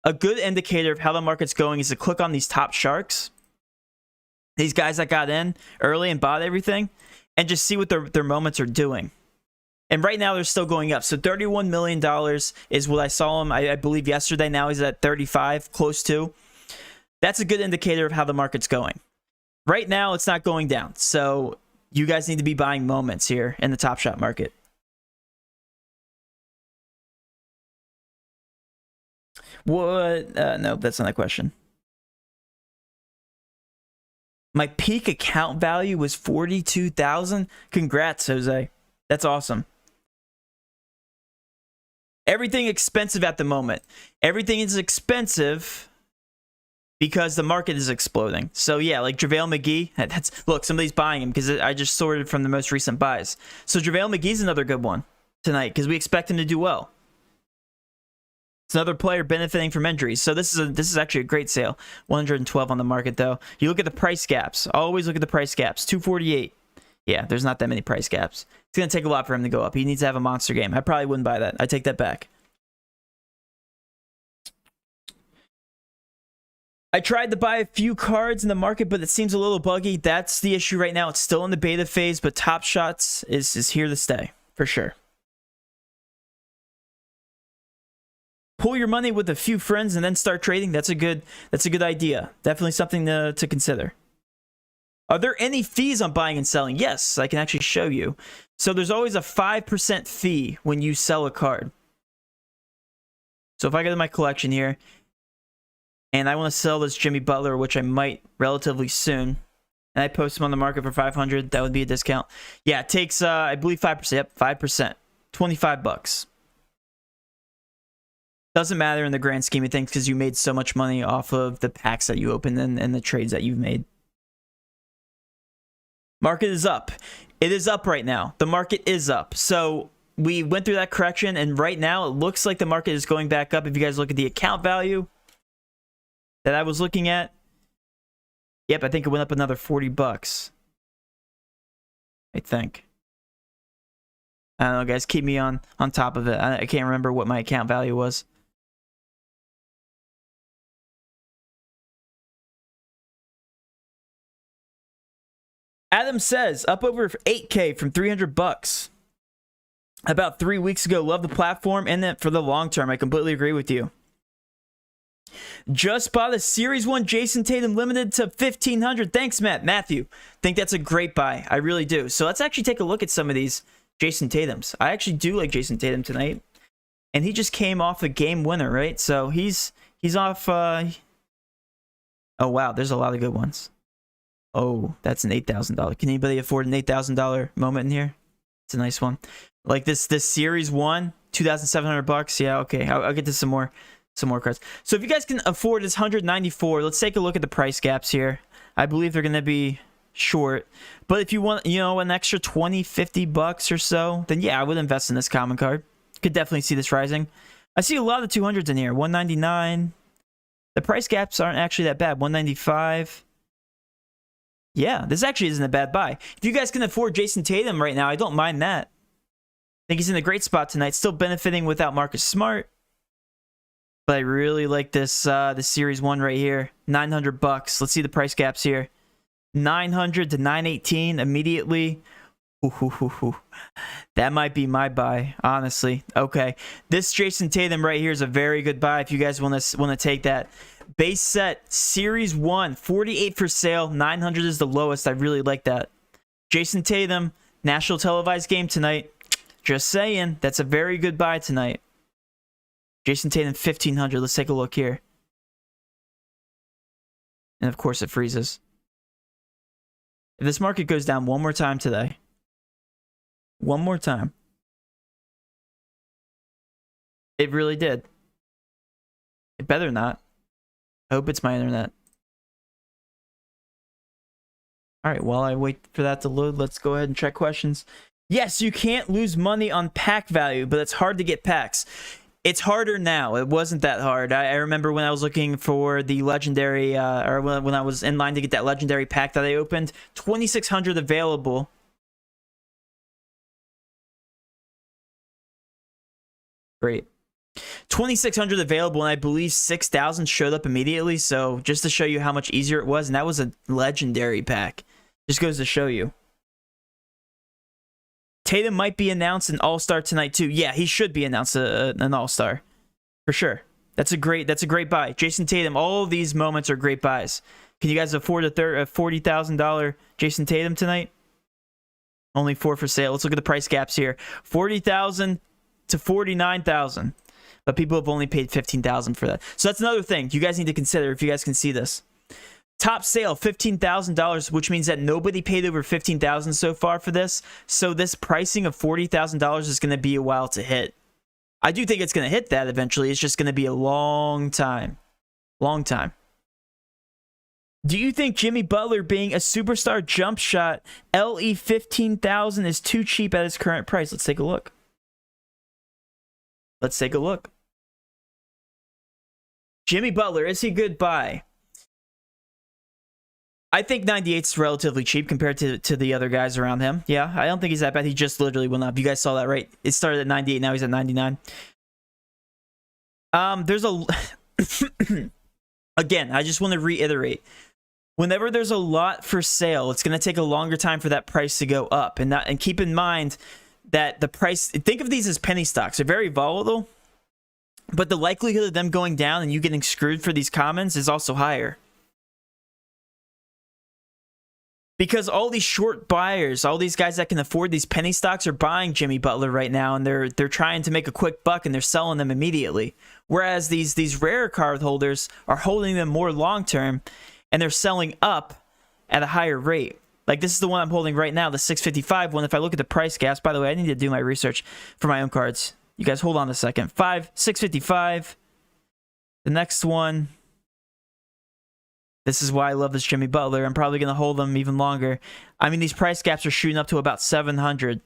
A good indicator of how the market's going is to click on these top sharks. These guys that got in early and bought everything, and just see what their moments are doing. And right now they're still going up. So $31 million is what I saw him, I believe, yesterday. Now he's at 35, close to. That's a good indicator of how the market's going. Right now it's not going down. So you guys need to be buying moments here in the Top Shot market. What? No, that's not a question. My peak account value was 42,000. Congrats, Jose. That's awesome. Everything expensive at the moment. Everything is expensive because the market is exploding. So yeah, like JaVale McGee, look, somebody's buying him because I just sorted from the most recent buys. So JaVale McGee's another good one tonight because we expect him to do well. It's another player benefiting from injuries. So this is actually a great sale. 112 on the market though. You look at the price gaps. Always look at the price gaps. 248. Yeah, there's not that many price gaps. It's going to take a lot for him to go up. He needs to have a monster game. I probably wouldn't buy that. I take that back. I tried to buy a few cards in the market, but it seems a little buggy. That's the issue right now. It's still in the beta phase, but Top Shots is here to stay, for sure. Pull your money with a few friends and then start trading. That's a good idea. Definitely something to consider. Are there any fees on buying and selling? Yes, I can actually show you. So there's always a 5% fee when you sell a card. So if I go to my collection here, and I want to sell this Jimmy Butler, which I might relatively soon, and I post him on the market for 500, that would be a discount. Yeah, it takes, I believe 5%. Yep, 5%. 25 bucks. Doesn't matter in the grand scheme of things because you made so much money off of the packs that you opened and the trades that you've made. Market is up. It is up right now. The market is up. So we went through that correction, and right now it looks like the market is going back up. If you guys look at the account value that I was looking at, yep, I think it went up another 40 bucks. I think. I don't know, guys. Keep me on top of it. I can't remember what my account value was. Adam says, up over 8K from 300 bucks. About 3 weeks ago. Love the platform and then for the long term. I completely agree with you. Just bought a Series 1 Jason Tatum limited to 1,500. Thanks, Matthew. Think that's a great buy. I really do. So let's actually take a look at some of these Jason Tatums. I actually do like Jason Tatum tonight. And he just came off a game winner, right? So he's off... Oh, wow. There's a lot of good ones. Oh, that's an $8,000. Can anybody afford an $8,000 moment in here? It's a nice one. Like this Series 1, 2,700 bucks. Yeah, okay. I'll get to some more cards. So if you guys can afford this 194, let's take a look at the price gaps here. I believe they're going to be short. But if you want, an extra 20, 50 bucks or so, then yeah, I would invest in this common card. Could definitely see this rising. I see a lot of 200s in here. 199. The price gaps aren't actually that bad. 195. Yeah, this actually isn't a bad buy. If you guys can afford Jason Tatum right now, I don't mind that. I think he's in a great spot tonight. Still benefiting without Marcus Smart. But I really like this Series 1 right here. 900 bucks. Let's see the price gaps here. 900 to 918 immediately. That might be my buy, honestly. Okay. This Jason Tatum right here is a very good buy if you guys want to take that. Base set, Series 1, 48 for sale. 900 is the lowest. I really like that. Jason Tatum, national televised game tonight. Just saying, that's a very good buy tonight. Jason Tatum, 1,500. Let's take a look here. And of course, it freezes. If this market goes down one more time today, one more time. It really did. It better not. I hope it's my internet. All right, while I wait for that to load, let's go ahead and check questions. Yes, you can't lose money on pack value, but it's hard to get packs. It's harder now. It wasn't that hard. I remember when I was looking for the legendary, or when I was in line to get that legendary pack that I opened, 2,600 available. Great. 2,600 available, and I believe 6,000 showed up immediately. So just to show you how much easier it was, and that was a legendary pack. Just goes to show you. Tatum might be announced an All-Star tonight too. Yeah, he should be announced an All-Star for sure. That's a great buy. Jason Tatum. All of these moments are great buys. Can you guys afford a $40,000 Jason Tatum tonight? Only 4 for sale. Let's look at the price gaps here. 40,000 to 49,000. But people have only paid 15,000 for that. So that's another thing you guys need to consider if you guys can see this. Top sale, $15,000, which means that nobody paid over $15,000 so far for this. So this pricing of $40,000 is going to be a while to hit. I do think it's going to hit that eventually. It's just going to be a long time. Long time. Do you think Jimmy Butler being a superstar jump shot LE 15,000 is too cheap at his current price? Let's take a look. Let's take a look. Jimmy Butler, is he a good buy? I think 98 is relatively cheap compared to the other guys around him. Yeah, I don't think he's that bad. He just literally went up. You guys saw that, right? It started at 98, now he's at 99. There's a... Again, I just want to reiterate. Whenever there's a lot for sale, it's going to take a longer time for that price to go up. And keep in mind that the price... Think of these as penny stocks. They're very volatile. But the likelihood of them going down and you getting screwed for these commons is also higher. Because all these short buyers, all these guys that can afford these penny stocks are buying Jimmy Butler right now, and they're trying to make a quick buck and they're selling them immediately. Whereas these rare card holders are holding them more long term and they're selling up at a higher rate. Like this is the one I'm holding right now, the 655 one. If I look at the price gaps, by the way, I need to do my research for my own cards. You guys hold on a second. 655. The next one. This is why I love this Jimmy Butler. I'm probably going to hold them even longer. I mean, these price gaps are shooting up to about 700.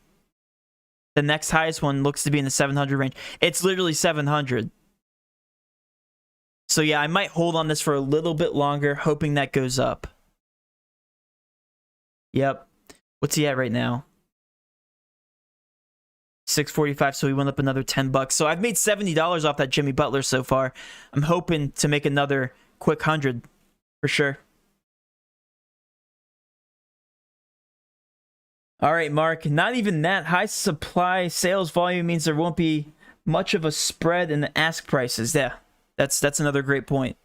The next highest one looks to be in the 700 range. It's literally 700. So yeah, I might hold on this for a little bit longer, hoping that goes up. Yep. What's he at right now? 645, so he went up another 10 bucks. So I've made $70 off that Jimmy Butler so far. I'm hoping to make another quick 100 for sure. All right, Mark, not even that. High supply sales volume means there won't be much of a spread in the ask prices. Yeah, that's another great point.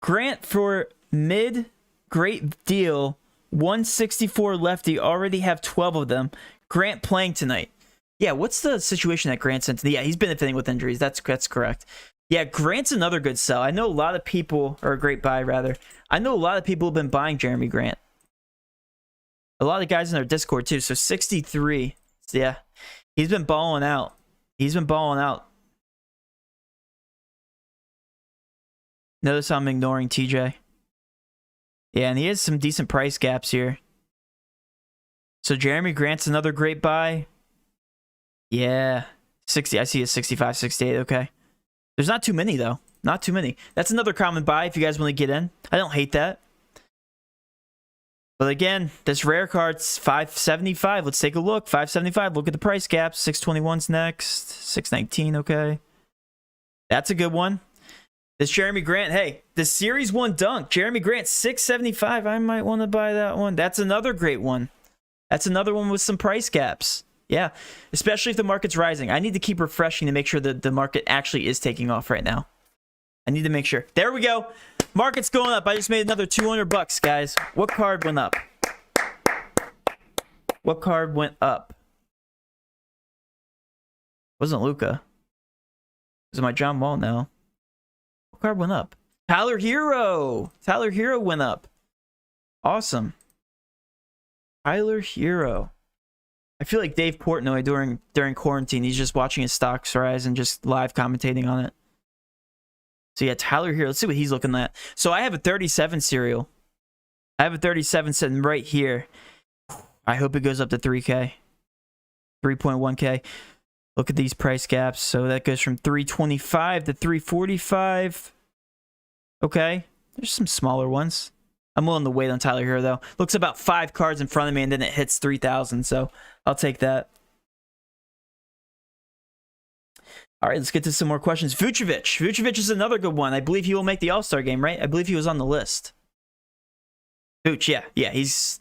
Grant for mid, great deal. 164 lefty, already have 12 of them. Grant playing tonight. Yeah, what's the situation that Grant's in? Yeah, he's benefiting with injuries. That's correct. Yeah, Grant's another good sell. I know a lot of people, or a great buy rather. I know a lot of people have been buying Jeremy Grant. A lot of guys in our Discord too. So 63. So yeah, he's been balling out. He's been balling out. Notice how I'm ignoring TJ. Yeah, and he has some decent price gaps here. So Jeremy Grant's another great buy. Yeah, 60. I see a 65, 68. Okay. There's not too many, though. Not too many. That's another common buy if you guys want to get in. I don't hate that. But again, this rare card's 575. Let's take a look. 575. Look at the price gaps. 621's next. 619. Okay. That's a good one. This Jeremy Grant. Hey, the Series 1 dunk. Jeremy Grant, 675. I might want to buy that one. That's another great one. That's another one with some price gaps. Yeah, especially if the market's rising. I need to keep refreshing to make sure that the market actually is taking off right now. I need to make sure. There we go. Market's going up. I just made another 200 bucks, guys. What card went up? What card went up? Wasn't Luca. Is it my John Wall now? What card went up? Tyler Hero. Tyler Hero went up. Awesome. Tyler Hero. I feel like Dave Portnoy during quarantine. He's just watching his stocks rise and just live commentating on it. So yeah, Tyler here. Let's see what he's looking at. So I have a 37 serial. I have a 37 sitting right here. I hope it goes up to 3K. 3.1K. Look at these price gaps. So that goes from 325 to 345. Okay. There's some smaller ones. I'm willing to wait on Tyler here, though. Looks about 5 cards in front of me, and then it hits 3,000, so I'll take that. All right, let's get to some more questions. Vucevic. Vucevic is another good one. I believe he will make the All-Star game, right? I believe he was on the list. Vooch, yeah. Yeah, he's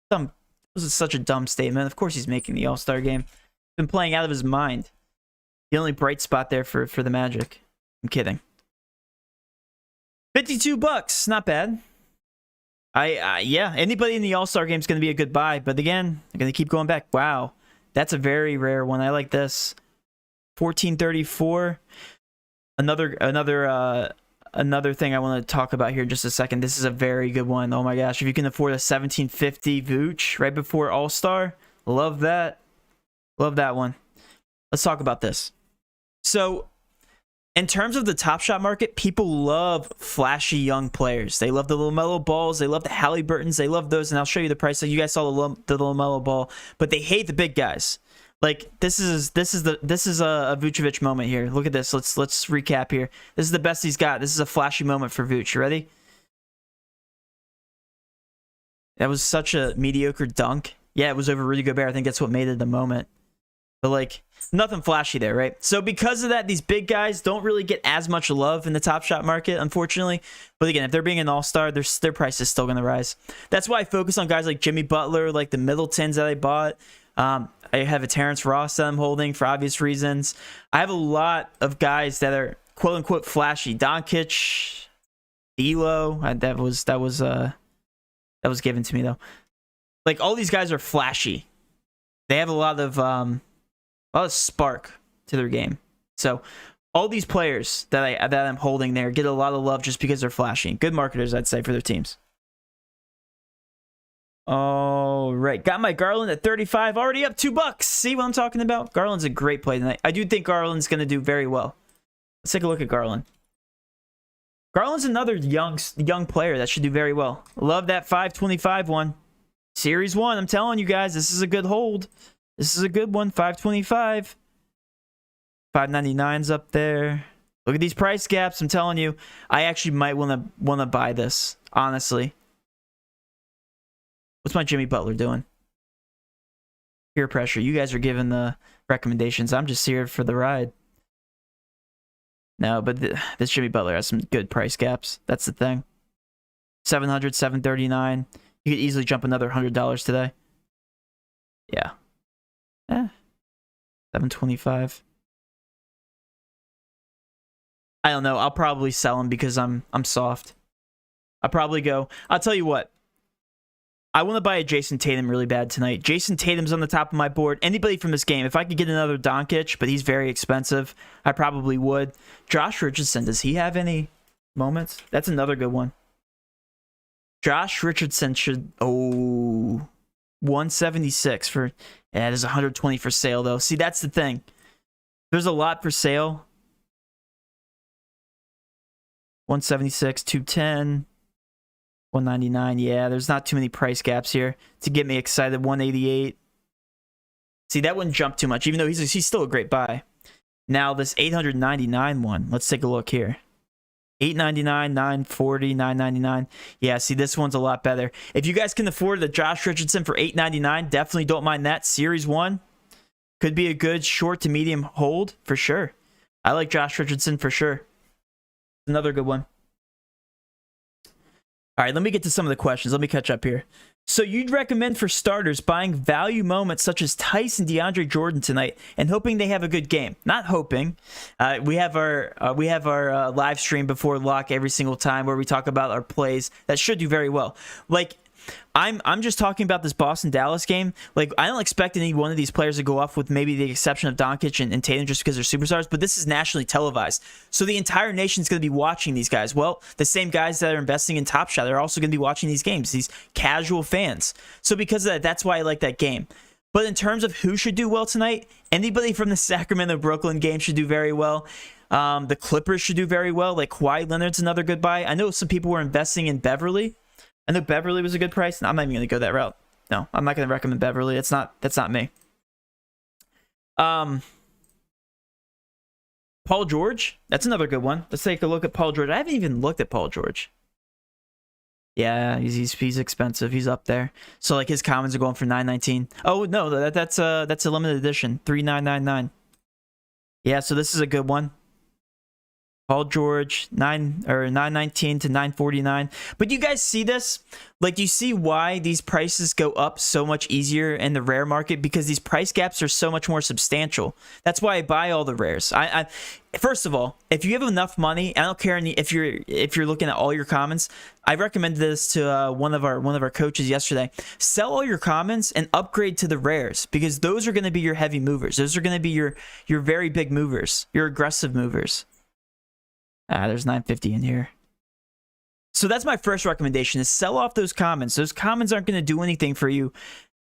dumb. This is such a dumb statement. Of course he's making the All-Star game. He's been playing out of his mind. The only bright spot there for the Magic. I'm kidding. 52 bucks. Not bad. Yeah, anybody in the All-Star game is going to be a good buy. But again, I'm going to keep going back. Wow, that's a very rare one. I like this. 1434. Another thing I want to talk about here in just a second. This is a very good one. Oh my gosh, if you can afford a 1750 Vooch right before All-Star, love that. Love that one. Let's talk about this. So In terms of the Top Shot market, people love flashy young players. They love the LaMelo Balls. They love the Halliburtons. They love those, and I'll show you the price. So you guys saw the LaMelo Ball, but they hate the big guys. Like this is a Vucevic moment here. Look at this. Let's recap here. This is the best he's got. This is a flashy moment for Vuce. You ready? That was such a mediocre dunk. Yeah, it was over Rudy Gobert. I think that's what made it the moment. But like, nothing flashy there, right? So because of that, these big guys don't really get as much love in the Top Shot market, unfortunately. But again, if they're being an all-star, their price is still going to rise. That's why I focus on guys like Jimmy Butler, like the Middletons that I bought. I have a Terrence Ross that I'm holding for obvious reasons. I have a lot of guys that are quote-unquote flashy. Doncic, D'Lo, that was given to me though. Like all these guys are flashy. They have a lot of spark to their game. So all these players that I'm holding there get a lot of love just because they're flashy. Good marketers, I'd say, for their teams. All right, got my Garland at 35, already up $2. See what I'm talking about? Garland's a great play tonight. I do think Garland's going to do very well. Let's take a look at Garland. Garland's another young player that should do very well. Love that 525 one. Series 1, I'm telling you guys, this is a good hold. This is a good one, 525. 599's up there. Look at these price gaps, I'm telling you. I actually might want to buy this, honestly. What's my Jimmy Butler doing? Peer pressure. You guys are giving the recommendations. I'm just here for the ride. No, but this Jimmy Butler has some good price gaps. That's the thing. 700, 739. You could easily jump another $100 today. Yeah. 725. I don't know. I'll probably sell him because I'm soft. I'll probably go. I'll tell you what. I want to buy a Jason Tatum really bad tonight. Jason Tatum's on the top of my board. Anybody from this game, if I could get another Doncic, but he's very expensive, I probably would. Josh Richardson, does he have any moments? That's another good one. Josh Richardson should... Oh, 176 for... Yeah, there's 120 for sale, though. See, that's the thing. There's a lot for sale. 176, 210... 199. Yeah, there's not too many price gaps here to get me excited. 188. See, that wouldn't jump too much, even though he's still a great buy. Now, this 899 one. Let's take a look here. 899, 940, 999. Yeah, see, this one's a lot better. If you guys can afford the Josh Richardson for 899, definitely don't mind that. Series 1 could be a good short to medium hold for sure. I like Josh Richardson for sure. Another good one. All right, let me get to some of the questions. Let me catch up here. So you'd recommend for starters buying value moments such as Tice and DeAndre Jordan tonight and hoping they have a good game. Not hoping. We have our live stream before lock every single time where we talk about our plays that should do very well. Like, I'm just talking about this Boston-Dallas game. Like, I don't expect any one of these players to go off with maybe the exception of Doncic and Tatum just because they're superstars, but this is nationally televised. So the entire nation's going to be watching these guys. Well, the same guys that are investing in Top Shot are also going to be watching these games, these casual fans. So because of that, that's why I like that game. But in terms of who should do well tonight, anybody from the Sacramento-Brooklyn game should do very well. The Clippers should do very well. Like, Kawhi Leonard's another good buy. I know some people were investing in Beverly. I know Beverly was a good price. No, I'm not even going to go that route. No, I'm not going to recommend Beverly. That's not me. Paul George. That's another good one. Let's take a look at Paul George. I haven't even looked at Paul George. Yeah, he's expensive. He's up there. So like his commons are going for $9.19. Oh no, that's a limited edition. $3,999. Yeah, so this is a good one. Paul George, $919 to $949. But you guys see this? Like, do you see why these prices go up so much easier in the rare market? Because these price gaps are so much more substantial. That's why I buy all the rares. First of all, if you have enough money, I don't care if you're looking at all your commons. I recommended this to one of our coaches yesterday. Sell all your commons and upgrade to the rares because those are going to be your heavy movers. Those are going to be your very big movers, your aggressive movers. There's 950 in here. So that's my first recommendation is sell off those commons. Those commons aren't going to do anything for you,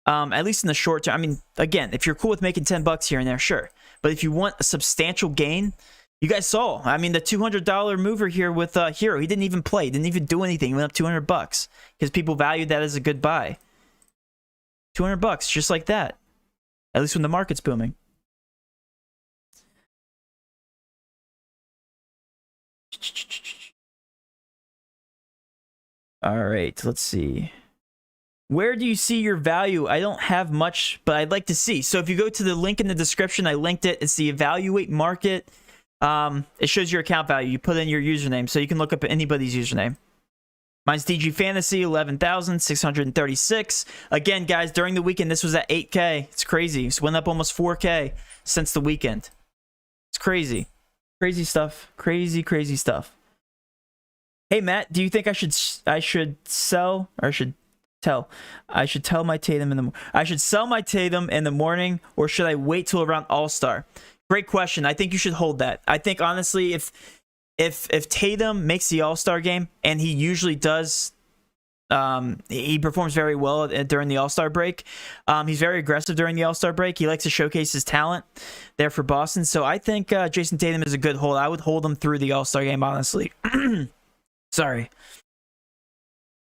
at least in the short term. I mean, again, if you're cool with making $10 here and there, sure. But if you want a substantial gain, You guys saw, I mean, the $200 mover here with Hero. He didn't even play, didn't even do anything. He went up 200 bucks because people valued that as a good buy. 200 bucks, just like that. At least when the market's booming. All right, let's see. Where do you see your value? I don't have much, but I'd like to see. So if you go to the link in the description, I linked it. It's the evaluate market. It shows your account value. You put in your username, so you can look up anybody's username. Mine's DG Fantasy, 11,636. Again, guys, during the weekend, this was at 8K. It's crazy. It's went up almost 4K since the weekend. It's crazy. Crazy stuff. Crazy, crazy stuff. Hey, Matt, do you think I should sell or should tell? I should tell my Tatum in the I should sell my Tatum in the morning, or should I wait till around All-Star? Great question. I think you should hold that. I think honestly, if Tatum makes the All-Star game, and he usually does, he performs very well during the All-Star break. He's very aggressive during the All-Star break. He likes to showcase his talent there for Boston. So I think Jason Tatum is a good hold. I would hold him through the All-Star game, honestly. Sorry.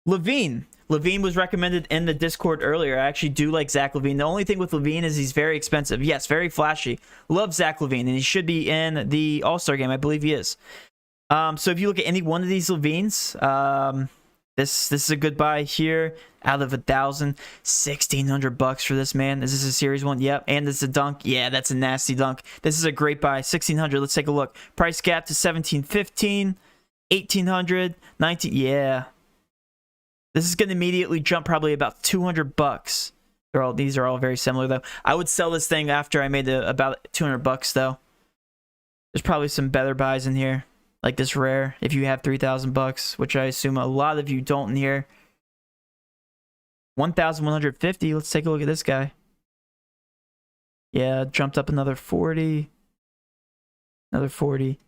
LaVine was recommended in the Discord earlier. I actually do like Zach LaVine. The only thing with LaVine is he's very expensive. Yes, very flashy. Love Zach LaVine, and he should be in the All-Star game. I believe he is. So if you look at any one of these LaVines, this is a good buy here. Out of 1,000, $1,600 for this, man. Is this a series one? Yep. And it's a dunk. Yeah, that's a nasty dunk. This is a great buy. 1,600. Let's take a look. Price gap to 1,715, 1,800, 19. Yeah. This is going to immediately jump probably about $200. These are all very similar though. I would sell this thing after I made about $200 though. There's probably some better buys in here, like this rare. If you have $3,000, which I assume a lot of you don't in here. 1,150. Let's take a look at this guy. Yeah, jumped up another 40. Another 40.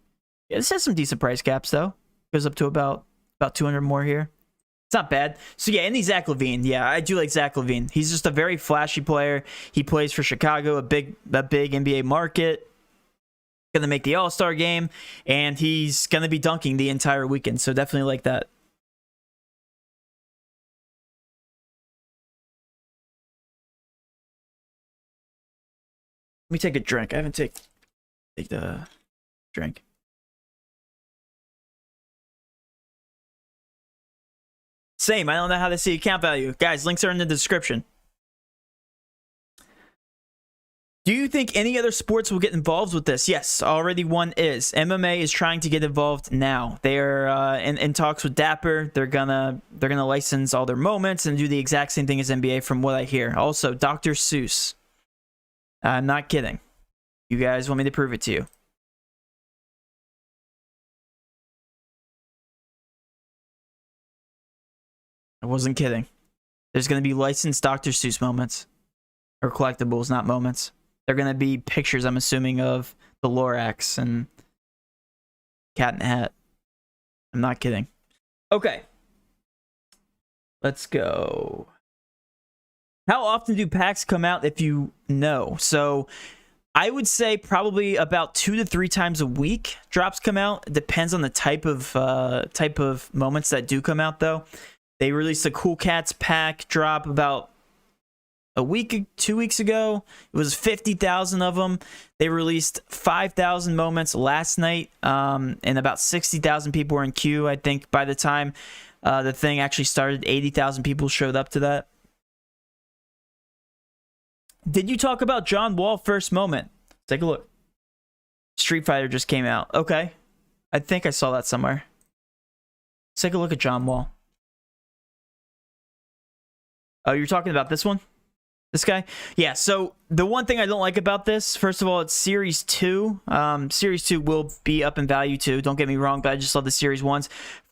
Yeah, this has some decent price caps though. Goes up to about 200 more here. It's not bad. So yeah, and Zach LaVine. Yeah, I do like Zach LaVine. He's just a very flashy player. He plays for Chicago, a big NBA market. Going to make the All-Star game, and he's going to be dunking the entire weekend. So definitely like that. Let me take a drink. I haven't take the drink. Same. I don't know how to see account value. Guys, links are in the description. Do you think any other sports will get involved with this? Yes, already one is. MMA is trying to get involved now. They're in talks with Dapper. They're gonna license all their moments and do the exact same thing as NBA from what I hear. Also, Dr. Seuss. I'm not kidding. You guys want me to prove it to you? I wasn't kidding. There's going to be licensed Dr. Seuss moments. Or collectibles, not moments. They're going to be pictures, I'm assuming, of the Lorax and Cat in the Hat. I'm not kidding. Okay. Let's go. How often do packs come out if you know? So I would say probably about 2 to 3 times a week drops come out. It depends on the type of moments that do come out, though. They released a Cool Cats pack drop about a week, 2 weeks ago. It was 50,000 of them. They released 5,000 moments last night, and about 60,000 people were in queue. I think by the time the thing actually started, 80,000 people showed up to that. Did you talk about John Wall first moment? Take a look. Street Fighter just came out. Okay. I think I saw that somewhere. Let's take a look at John Wall. Oh, you're talking about this one? This guy? Yeah, so the one thing I don't like about this, first of all, it's Series 2. Series 2 will be up in value too. Don't get me wrong, but I just love the Series 1s.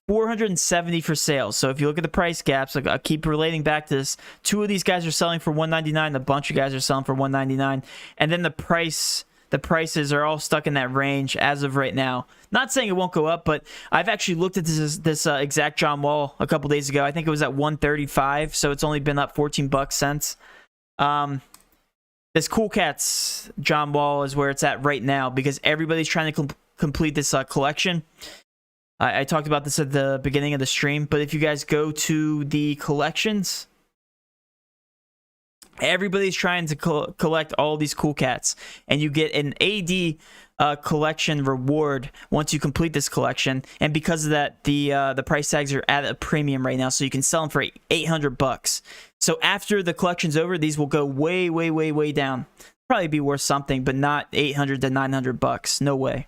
470 for sales. So if you look at the price gaps, like I keep relating back to this. 2 of these guys are selling for $199. A bunch of guys are selling for $199. And then the prices are all stuck in that range as of right now. Not saying it won't go up, but I've actually looked at this exact John Wall a couple days ago. I think it was at $135, so it's only been up 14 bucks since. This Cool Cats John Wall is where it's at right now because everybody's trying to complete this collection. I talked about this at the beginning of the stream, but if you guys go to the collections, everybody's trying to collect all these cool cats, and you get an AD collection reward once you complete this collection. And because of that, the price tags are at a premium right now, so you can sell them for $800. So after the collection's over, these will go way, way, way, way down. Probably be worth something, but not $800 to $900. No way.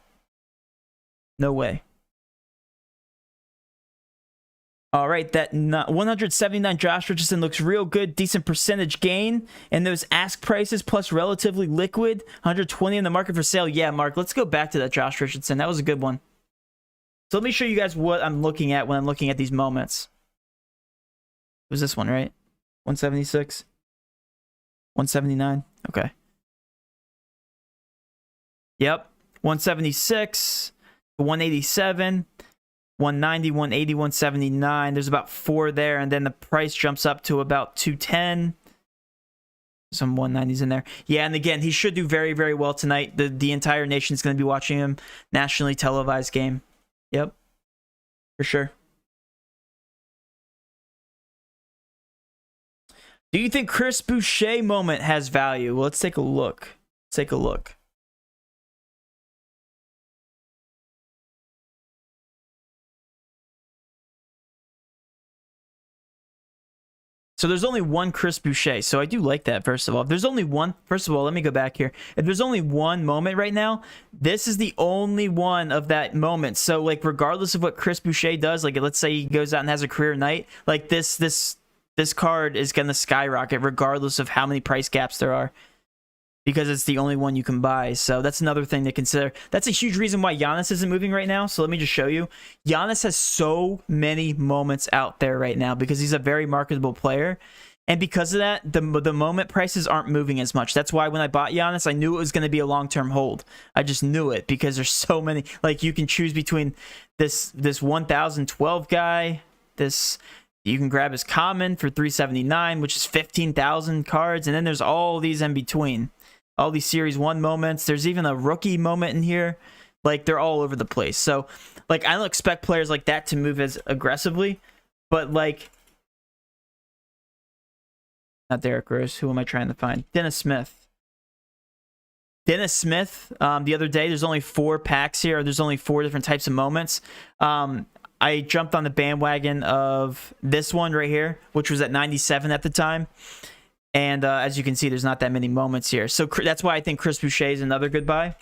No way. All right, that 179 Josh Richardson looks real good. Decent percentage gain. And those ask prices plus relatively liquid. 120 in the market for sale. Yeah, Mark, let's go back to that Josh Richardson. That was a good one. So let me show you guys what I'm looking at when I'm looking at these moments. It was this one, right? 176? 179? Okay. Yep. 176, 187. 190, 180, 179. There's about 4 there, and then the price jumps up to about 210. Some 190s in there. Yeah, and again, he should do very, very well tonight. The entire nation's going to be watching him. Nationally televised game. Yep. For sure. Do you think Chris Boucher moment has value? Well, let's take a look. Let's take a look. So there's only one Chris Boucher. So I do like that, first of all. If there's only one, first of all, let me go back here. If there's only one moment right now, this is the only one of that moment. So, like, regardless of what Chris Boucher does, like, let's say he goes out and has a career night, like, this card is going to skyrocket regardless of how many price gaps there are, because it's the only one you can buy. So that's another thing to consider. That's a huge reason why Giannis isn't moving right now. So let me just show you. Giannis has so many moments out there right now because he's a very marketable player. And because of that, the moment prices aren't moving as much. That's why when I bought Giannis, I knew it was going to be a long-term hold. I just knew it because there's so many. Like, you can choose between this 1012 guy, this... You can grab his common for $379, which is 15,000 cards. And then there's all these in between. All these Series 1 moments. There's even a rookie moment in here. Like, they're all over the place. So, like, I don't expect players like that to move as aggressively. But, like... Not Derrick Rose. Who am I trying to find? Dennis Smith. Dennis Smith, the other day, there's only 4 packs here. There's only 4 different types of moments. I jumped on the bandwagon of this one right here, which was at 97 at the time. And as you can see, there's not that many moments here. So that's why I think Chris Boucher is another good buy.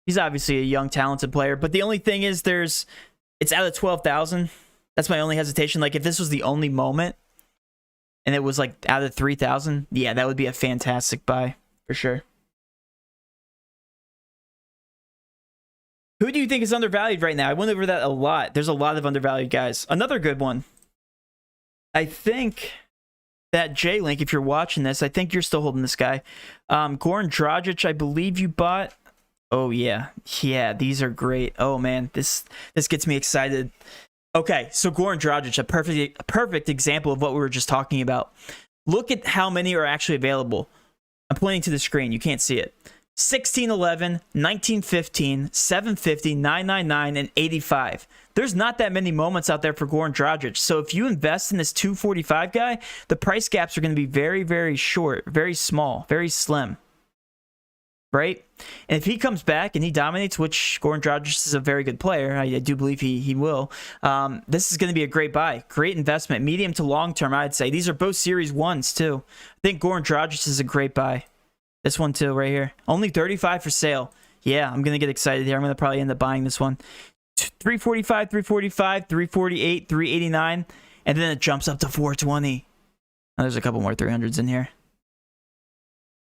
He's obviously a young, talented player. But the only thing is it's out of 12,000. That's my only hesitation. Like, if this was the only moment and it was like out of 3,000, yeah, that would be a fantastic buy for sure. Who do you think is undervalued right now? I went over that a lot. There's a lot of undervalued guys. Another good one. I think that J-Link, if you're watching this, I think you're still holding this guy. Goran Dragic, I believe you bought. Oh, yeah. Yeah, these are great. Oh, man. This gets me excited. Okay, so Goran Dragic, a perfect example of what we were just talking about. Look at how many are actually available. I'm pointing to the screen. You can't see it. 1611, 1915, 750, 999, and 85. There's not that many moments out there for Goran Dragic. So if you invest in this 245 guy, the price gaps are going to be very, very short, very small, very slim. Right? And if he comes back and he dominates, which Goran Dragic is a very good player, I do believe he will, this is going to be a great buy. Great investment. Medium to long term, I'd say. These are both Series 1s, too. I think Goran Dragic is a great buy. This one too, right here. Only 35 for sale. Yeah, I'm going to get excited here. I'm going to probably end up buying this one. 345, 345, 348, 389. And then it jumps up to 420. Oh, there's a couple more 300s in here.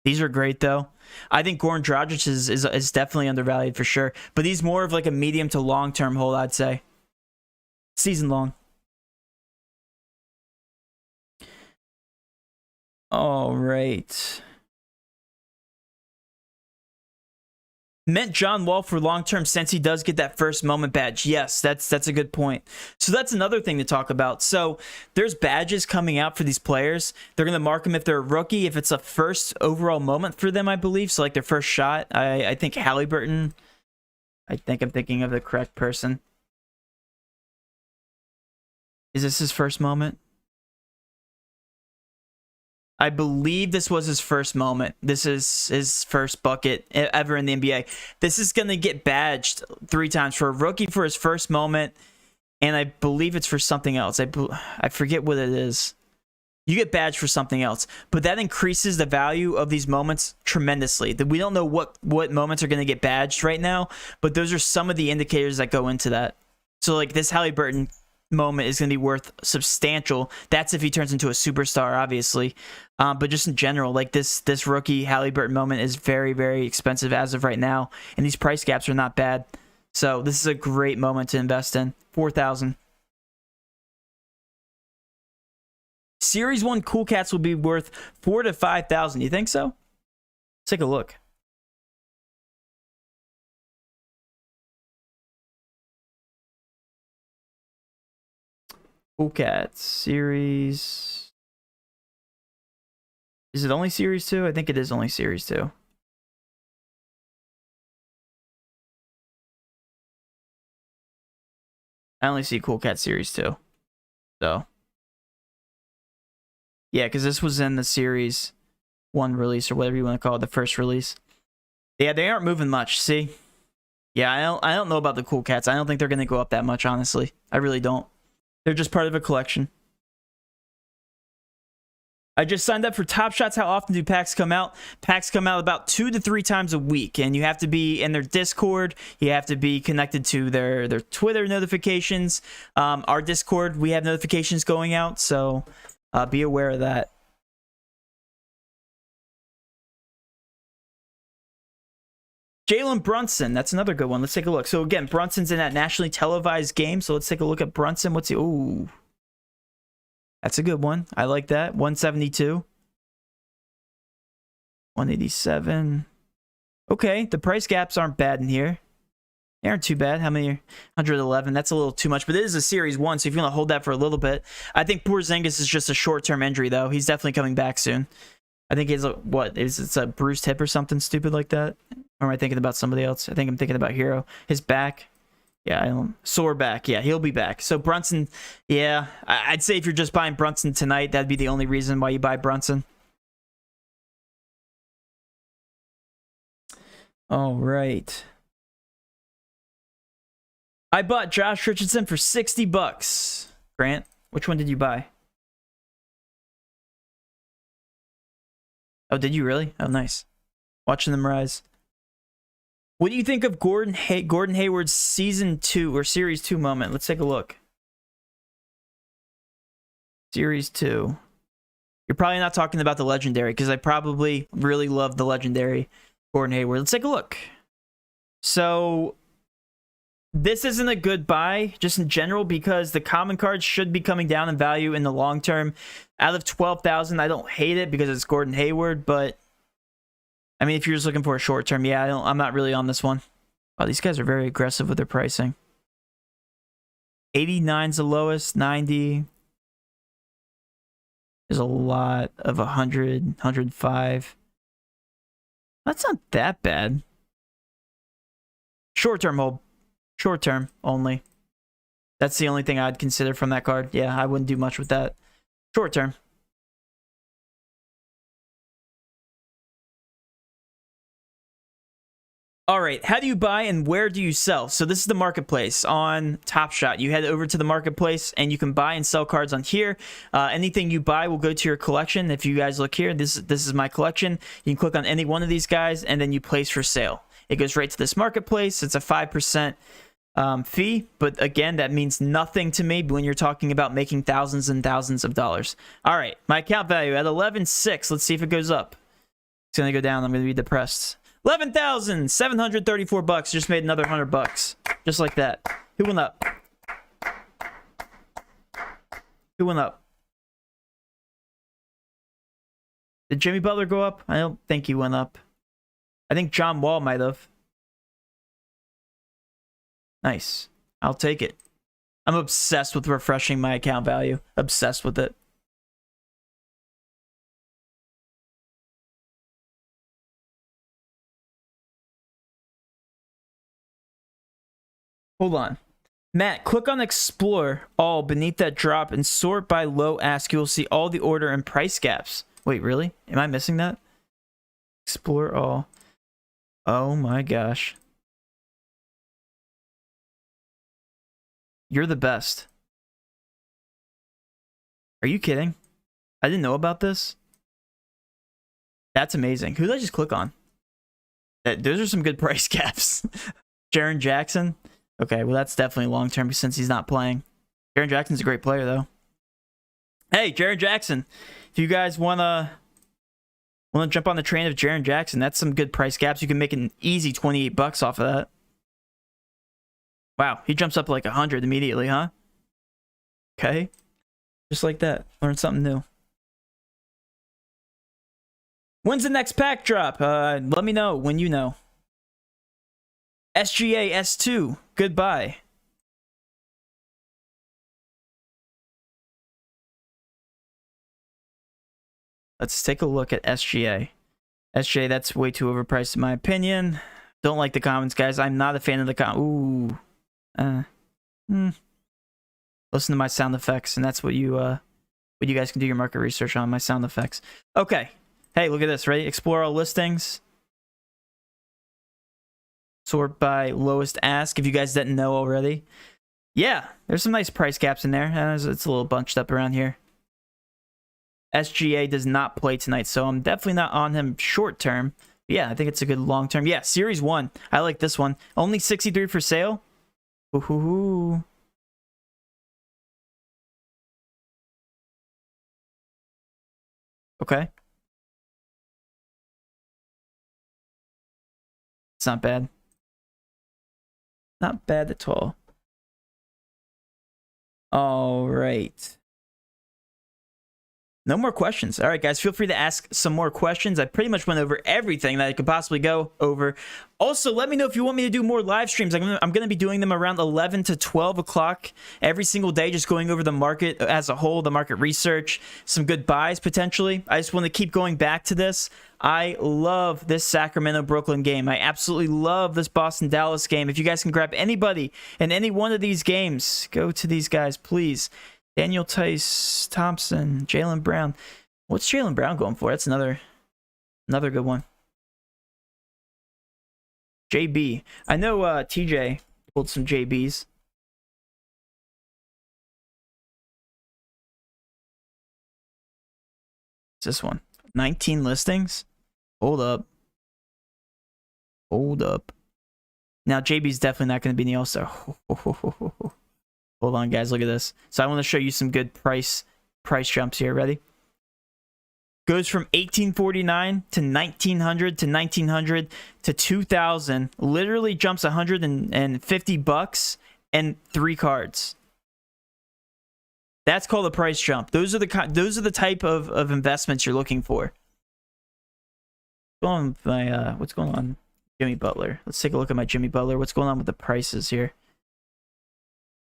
These are great, though. I think Goran Dragic is definitely undervalued for sure. But he's more of like a medium to long-term hold, I'd say. Season long. All right. Meant John Wall for long-term since he does get that first moment badge. Yes, that's a good point. So that's another thing to talk about. So there's badges coming out for these players. They're going to mark them if they're a rookie, if it's a first overall moment for them, I believe. So like their first shot. I think Halliburton, I think I'm thinking of the correct person. Is this his first moment? I believe this was his first moment. This is his first bucket ever in the NBA. This is going to get badged 3 times for a rookie for his first moment, and I believe it's for something else. I forget what it is. You get badged for something else, but that increases the value of these moments tremendously. We don't know what moments are going to get badged right now, but those are some of the indicators that go into that. So like this Halliburton moment is going to be worth substantial. That's if he turns into a superstar, obviously. But just in general, like this rookie Halliburton moment is very, very expensive as of right now, and these price gaps are not bad. So this is a great moment to invest in. 4,000. Series 1 Cool Cats will be worth 4,000 to 5,000. You think so? Let's take a look. Cool Cats series. Is it only series 2? I think it is only series 2. I only see Cool Cat series 2. So yeah, because this was in the series 1 release, or whatever you want to call it, the first release. Yeah, they aren't moving much. See? Yeah, I don't know about the Cool Cats. I don't think they're going to go up that much, honestly. I really don't. They're just part of a collection. I just signed up for Top Shots. How often do packs come out? Packs come out about 2 to 3 times a week, and you have to be in their Discord. You have to be connected to their Twitter notifications. Our Discord, we have notifications going out, so be aware of that. Jalen Brunson, that's another good one. Let's take a look. So again, Brunson's in that nationally televised game, so let's take a look at Brunson. What's he? Ooh. That's a good one. I like that. 172. 187. Okay, the price gaps aren't bad in here. They aren't too bad. How many? 111. That's a little too much, but it is a Series 1, so if you want to hold that for a little bit. I think Porzingis is just a short-term injury, though. He's definitely coming back soon. I think it's it's a bruised hip or something stupid like that. Or am I thinking about somebody else? I think I'm thinking about Hero. His back. Yeah, I don't. Sore back. Yeah, he'll be back. So Brunson, yeah, I'd say if you're just buying Brunson tonight, that'd be the only reason why you buy Brunson. All right. I bought Josh Richardson for $60. Grant, which one did you buy? Oh, did you really? Oh, nice. Watching them rise. What do you think of Gordon Hayward's Season 2 or Series 2 moment? Let's take a look. Series 2. You're probably not talking about the Legendary, because I probably really love the Legendary Gordon Hayward. Let's take a look. So this isn't a good buy, just in general, because the common cards should be coming down in value in the long term. Out of 12,000, I don't hate it because it's Gordon Hayward, but I mean, if you're just looking for a short term, yeah, I'm not really on this one. Oh, these guys are very aggressive with their pricing. 89's the lowest, 90. There's a lot of 100, 105. That's not that bad. Short term hold. Short term only. That's the only thing I'd consider from that card. Yeah, I wouldn't do much with that. Short term. All right, how do you buy and where do you sell? So this is the marketplace on Top Shot. You head over to the marketplace and you can buy and sell cards on here. Anything you buy will go to your collection. If you guys look here, this is my collection. You can click on any one of these guys and then you place for sale. It goes right to this marketplace. It's a 5% fee, but again, that means nothing to me when you're talking about making thousands and thousands of dollars. All right, my account value at 11.6. Let's see if it goes up. It's gonna go down. I'm gonna be depressed. 11,734 bucks. Just made another $100, just like that. Who went up? Who went up? Did Jimmy Butler go up? I don't think he went up. I think John Wall might have. Nice. I'll take it. I'm obsessed with refreshing my account value. Obsessed with it. Hold on. Matt, click on Explore All beneath that drop and sort by low ask. You will see all the order and price gaps. Wait, really? Am I missing that? Explore All. Oh my gosh. You're the best. Are you kidding? I didn't know about this. That's amazing. Who did I just click on? Those are some good price gaps. Jaren Jackson. Okay, well that's definitely long term since he's not playing. Jaren Jackson's a great player though. Hey, Jaren Jackson. If you guys wanna jump on the train of Jaren Jackson, that's some good price gaps. You can make an easy 28 bucks off of that. Wow, he jumps up like 100 immediately, huh? Okay. Just like that. Learn something new. When's the next pack drop? Let me know when you know. SGA S2. Goodbye. Let's take a look at SGA. SGA, that's way too overpriced in my opinion. Don't like the comments, guys. I'm not a fan of the Ooh. Listen to my sound effects, and that's what you guys can do your market research on, my sound effects. Okay. Hey, look at this, right? Explore all listings. Sort by lowest ask, if you guys didn't know already. Yeah, there's some nice price gaps in there. It's a little bunched up around here. SGA does not play tonight, so I'm definitely not on him short term. But yeah, I think it's a good long term. Yeah, Series 1. I like this one. Only 63 for sale. Ooh. Okay. It's not bad. Not bad at all. All right. No more questions. All right, guys, feel free to ask some more questions. I pretty much went over everything that I could possibly go over. Also, let me know if you want me to do more live streams. I'm going to be doing them around 11 to 12 o'clock every single day, just going over the market as a whole, the market research, some good buys potentially. I just want to keep going back to this. I love this Sacramento-Brooklyn game. I absolutely love this Boston-Dallas game. If you guys can grab anybody in any one of these games, go to these guys, please. Daniel Tice, Thompson, Jalen Brown. What's Jalen Brown going for? That's another good one. JB. I know TJ pulled some JBs. What's this one? 19 listings? Hold up. Now JB's definitely not going to be in the All-Star. Hold on, guys. Look at this. So I want to show you some good price jumps here. Ready? Goes from 1849 to 1900 to 1900 to 2000. Literally jumps 150 bucks and 3 cards. That's called a price jump. Those are the type of investments you're looking for. What's going on? Jimmy Butler. Let's take a look at my Jimmy Butler. What's going on with the prices here?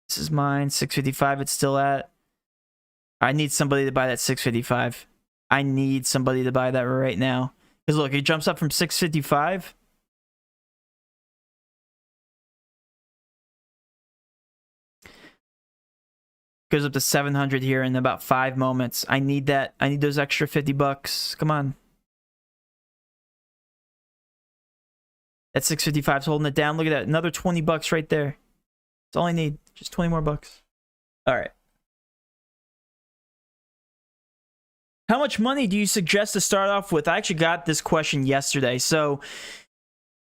This is mine, 655 it's still at. I need somebody to buy that 655. I need somebody to buy that right now. Because look, it jumps up from 655. Goes up to 700 here in about 5 moments. I need that. I need those extra 50 bucks. Come on. That 655's holding it down. Look at that. Another 20 bucks right there. That's all I need. Just 20 more bucks. All right. How much money do you suggest to start off with? I actually got this question yesterday. So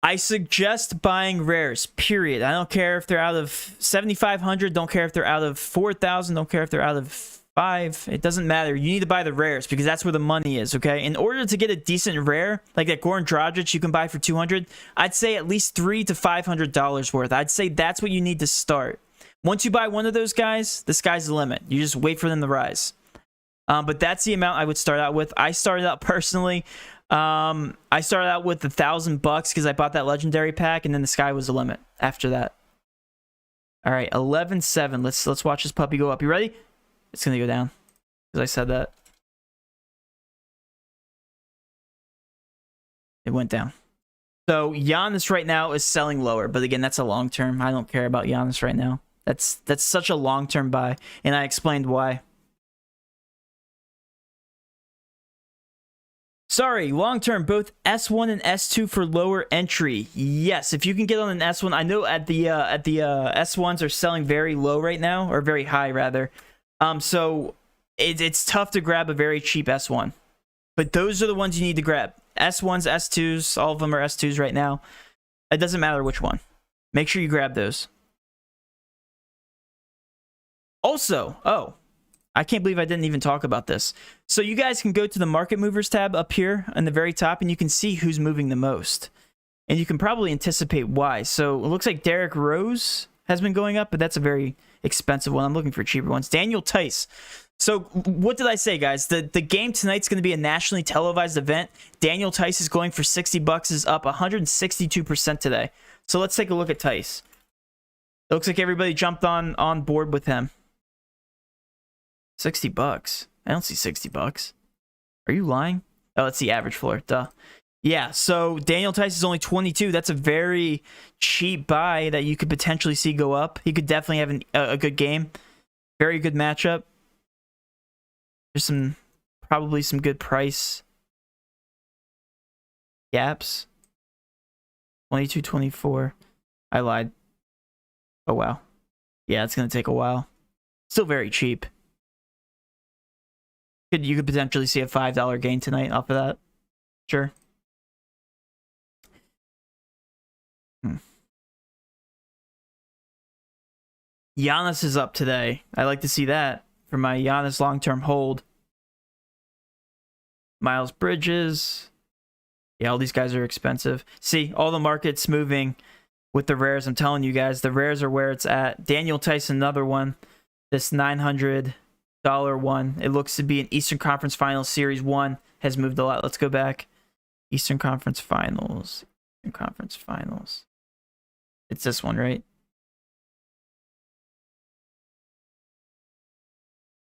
I suggest buying rares, period. I don't care if they're out of 7,500. Don't care if they're out of 4,000. Don't care if they're out of 5. It doesn't matter. You need to buy the rares because that's where the money is, okay? In order to get a decent rare, like that Goran Dragic you can buy for 200, I'd say at least $300 to $500 worth. I'd say that's what you need to start. Once you buy one of those guys, the sky's the limit. You just wait for them to rise. But that's the amount I would start out with. I started out personally. I started out with $1,000 because I bought that legendary pack, and then the sky was the limit after that. All right, 11-7. Let's watch this puppy go up. You ready? It's gonna go down because I said that. It went down. So Giannis right now is selling lower, but again, that's a long term. I don't care about Giannis right now. That's such a long term buy, and I explained why. Sorry, long term, both S1 and S2 for lower entry. Yes, if you can get on an S1, I know at the S1s are selling very low right now, or very high rather. So it's tough to grab a very cheap S1, but those are the ones you need to grab. S1s, S2s, all of them are S2s right now. It doesn't matter which one. Make sure you grab those. Also, oh, I can't believe I didn't even talk about this. So you guys can go to the market movers tab up here on the very top, and you can see who's moving the most. And you can probably anticipate why. So it looks like Derrick Rose has been going up, but that's a very expensive one. I'm looking for cheaper ones. Daniel Tice. So what did I say, guys? The game tonight's going to be a nationally televised event. Daniel Tice is going for $60, is up 162% today. So let's take a look at Tice. It looks like everybody jumped on board with him. $60. I don't see $60. Are you lying? Oh, that's the average floor. Duh. Yeah, so Daniel Tice is only 22. That's a very cheap buy that you could potentially see go up. He could definitely have a good game. Very good matchup. There's probably some good price gaps. 22, 24. I lied. Oh, wow. Yeah, it's going to take a while. Still very cheap. You could potentially see a $5 gain tonight off of that. Sure. Giannis is up today. I like to see that for my Giannis long-term hold. Miles Bridges. Yeah, all these guys are expensive. See, all the markets moving with the rares. I'm telling you guys, the rares are where it's at. Daniel Tice, another one. This $900 one. It looks to be an Eastern Conference Finals Series 1. Has moved a lot. Let's go back. Eastern Conference Finals. Eastern Conference Finals. It's this one, right?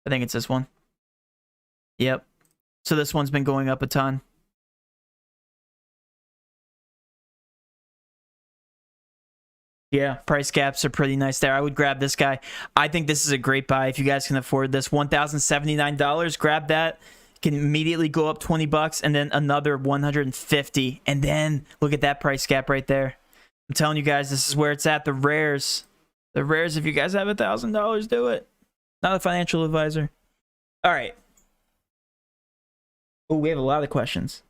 I think it's this one. Yep. So this one's been going up a ton. Yeah, price gaps are pretty nice there. I would grab this guy. I think this is a great buy if you guys can afford this. $1,079. Grab that. Can immediately go up $20 and then another $150. And then look at that price gap right there. I'm telling you guys, this is where it's at. The rares. The rares, if you guys have $1,000, do it. Not a financial advisor. All right. Oh, we have a lot of questions.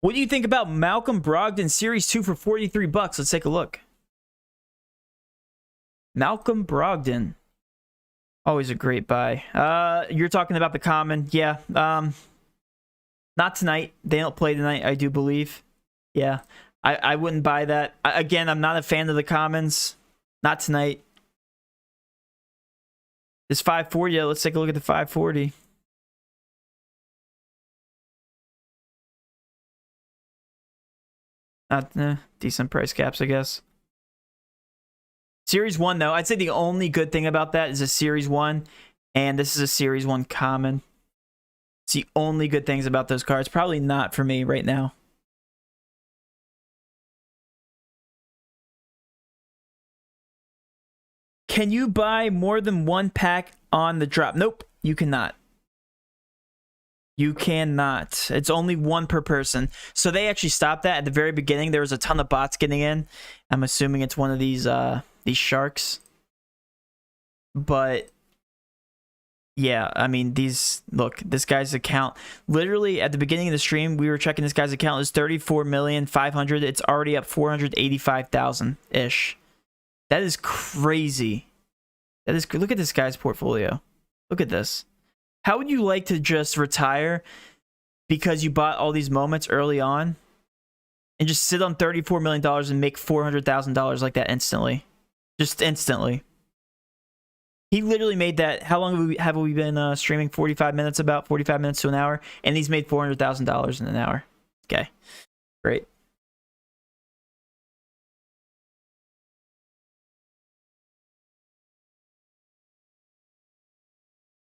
What do you think about Malcolm Brogdon Series 2 for $43? Let's take a look. Malcolm Brogdon. Always a great buy. You're talking about the common. Yeah. Not tonight. They don't play tonight, I do believe. Yeah. I wouldn't buy that. Again, I'm not a fan of the commons. Not tonight. This 540. Let's take a look at the 540. Decent price caps, I guess. Series 1, though, I'd say the only good thing about that is a Series 1, and this is a Series 1 common. It's the only good things about those cards. Probably not for me right now. Can you buy more than one pack on the drop? Nope, you cannot. You cannot. It's only one per person. So they actually stopped that at the very beginning. There was a ton of bots getting in. I'm assuming it's one of these sharks. But yeah, I mean, look, this guy's account, literally at the beginning of the stream, we were checking this guy's account. It's 34,500,000. It's already up 485,000-ish. That is crazy. Look at this guy's portfolio. Look at this. How would you like to just retire because you bought all these moments early on and just sit on $34 million and make $400,000 like that instantly? Just instantly. He literally made that. How long have we been streaming? 45 minutes, about 45 minutes to an hour. And he's made $400,000 in an hour. Okay. Great.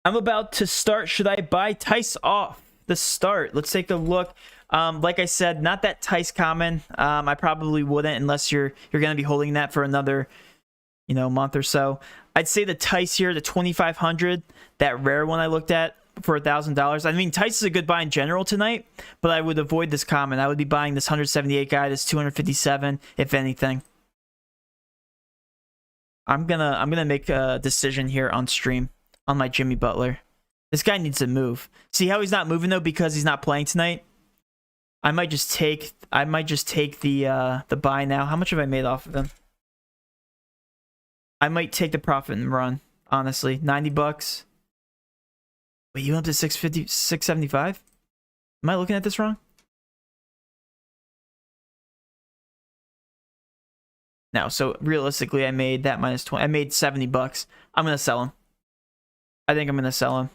I'm about to start. Should I buy Tice off the start? Let's take a look. Like I said, not that Tice common. I probably wouldn't unless you're going to be holding that for another, month or so. I'd say the Tice here, the 2,500, that rare one I looked at for $1,000. I mean, Tice is a good buy in general tonight, but I would avoid this common. I would be buying this 178 guy, this 257, if anything. I'm gonna make a decision here on stream on my Jimmy Butler. This guy needs to move. See how he's not moving though because he's not playing tonight? I might just take the buy now. How much have I made off of him? I might take the profit and run, honestly. 90 bucks. Wait, you went up to 650, 675? Am I looking at this wrong? No, so realistically I made that minus 20. I made 70 bucks. I'm going to sell him. I think I'm going to sell him.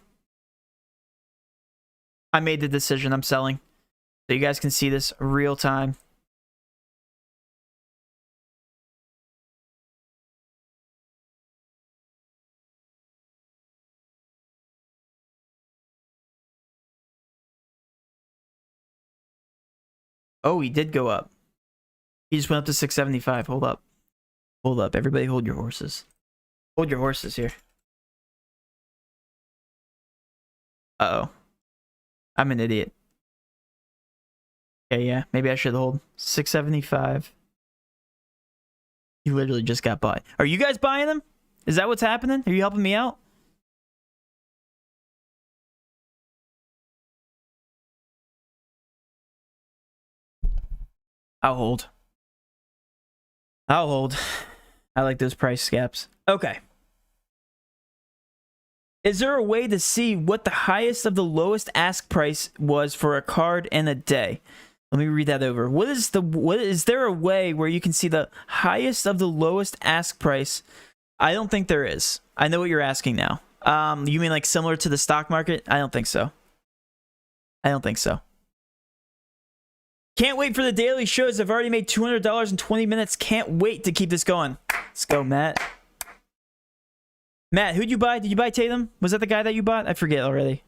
I made the decision. I'm selling. So you guys can see this real time. Oh, he did go up. He just went up to 675. Hold up. Hold up. Everybody hold your horses. Hold your horses here. Uh-oh. I'm an idiot. Okay, yeah. Maybe I should hold 675. He literally just got bought. Are you guys buying them? Is that what's happening? Are you helping me out? I'll hold. I'll hold. I like those price gaps. Okay. Is there a way to see what the highest of the lowest ask price was for a card in a day? Let me read that over. Is there a way where you can see the highest of the lowest ask price? I don't think there is. I know what you're asking now. You mean like similar to the stock market? I don't think so. I don't think so. Can't wait for the daily shows. I've already made $200 in 20 minutes. Can't wait to keep this going. Let's go, Matt. Matt, who'd you buy? Did you buy Tatum? Was that the guy that you bought? I forget already.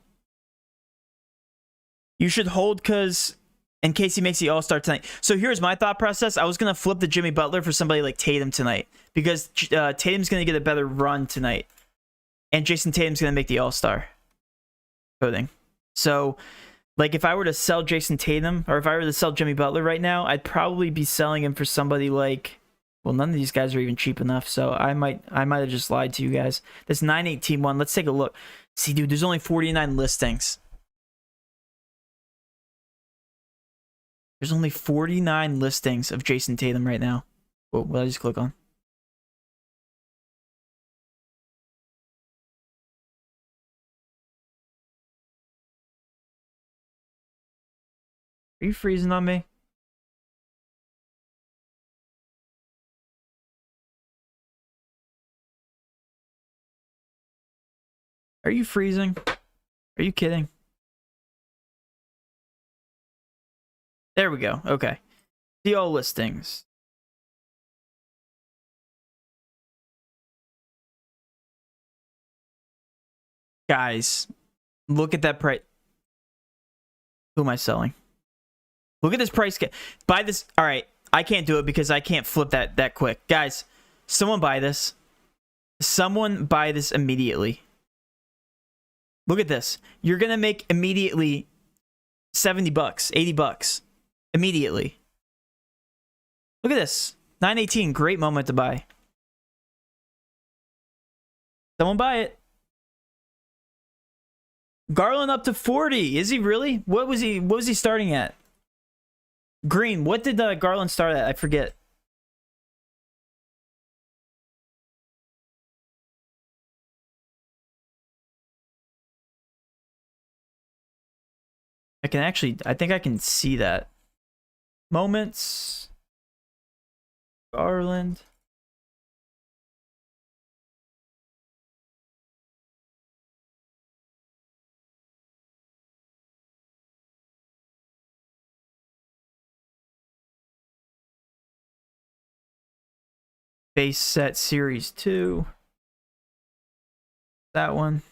You should hold because in case he makes the All-Star tonight. So here's my thought process. I was going to flip the Jimmy Butler for somebody like Tatum tonight because Tatum's going to get a better run tonight. And Jason Tatum's going to make the All-Star voting. So, like, if I were to sell Jason Tatum or if I were to sell Jimmy Butler right now, I'd probably be selling him for somebody like... Well, none of these guys are even cheap enough, so I might have just lied to you guys. This 918 one, let's take a look. See, dude, there's only 49 listings. There's only 49 listings of Jason Tatum right now. What did I just click on? Are you freezing on me? Are you freezing? Are you kidding? There we go. Okay. See all listings. Guys, look at that price. Who am I selling? Look at this price. Buy this. All right. I can't do it because I can't flip that quick. Guys, someone buy this. Someone buy this immediately. Look at this. You're going to make immediately 70 bucks, 80 bucks. Immediately. Look at this. 918, great moment to buy. Someone buy it. Garland up to 40. Is he really? What was he starting at? Green. What did Garland start at? I forget. I think I can see that. Moments. Garland. Base set series 2. That one.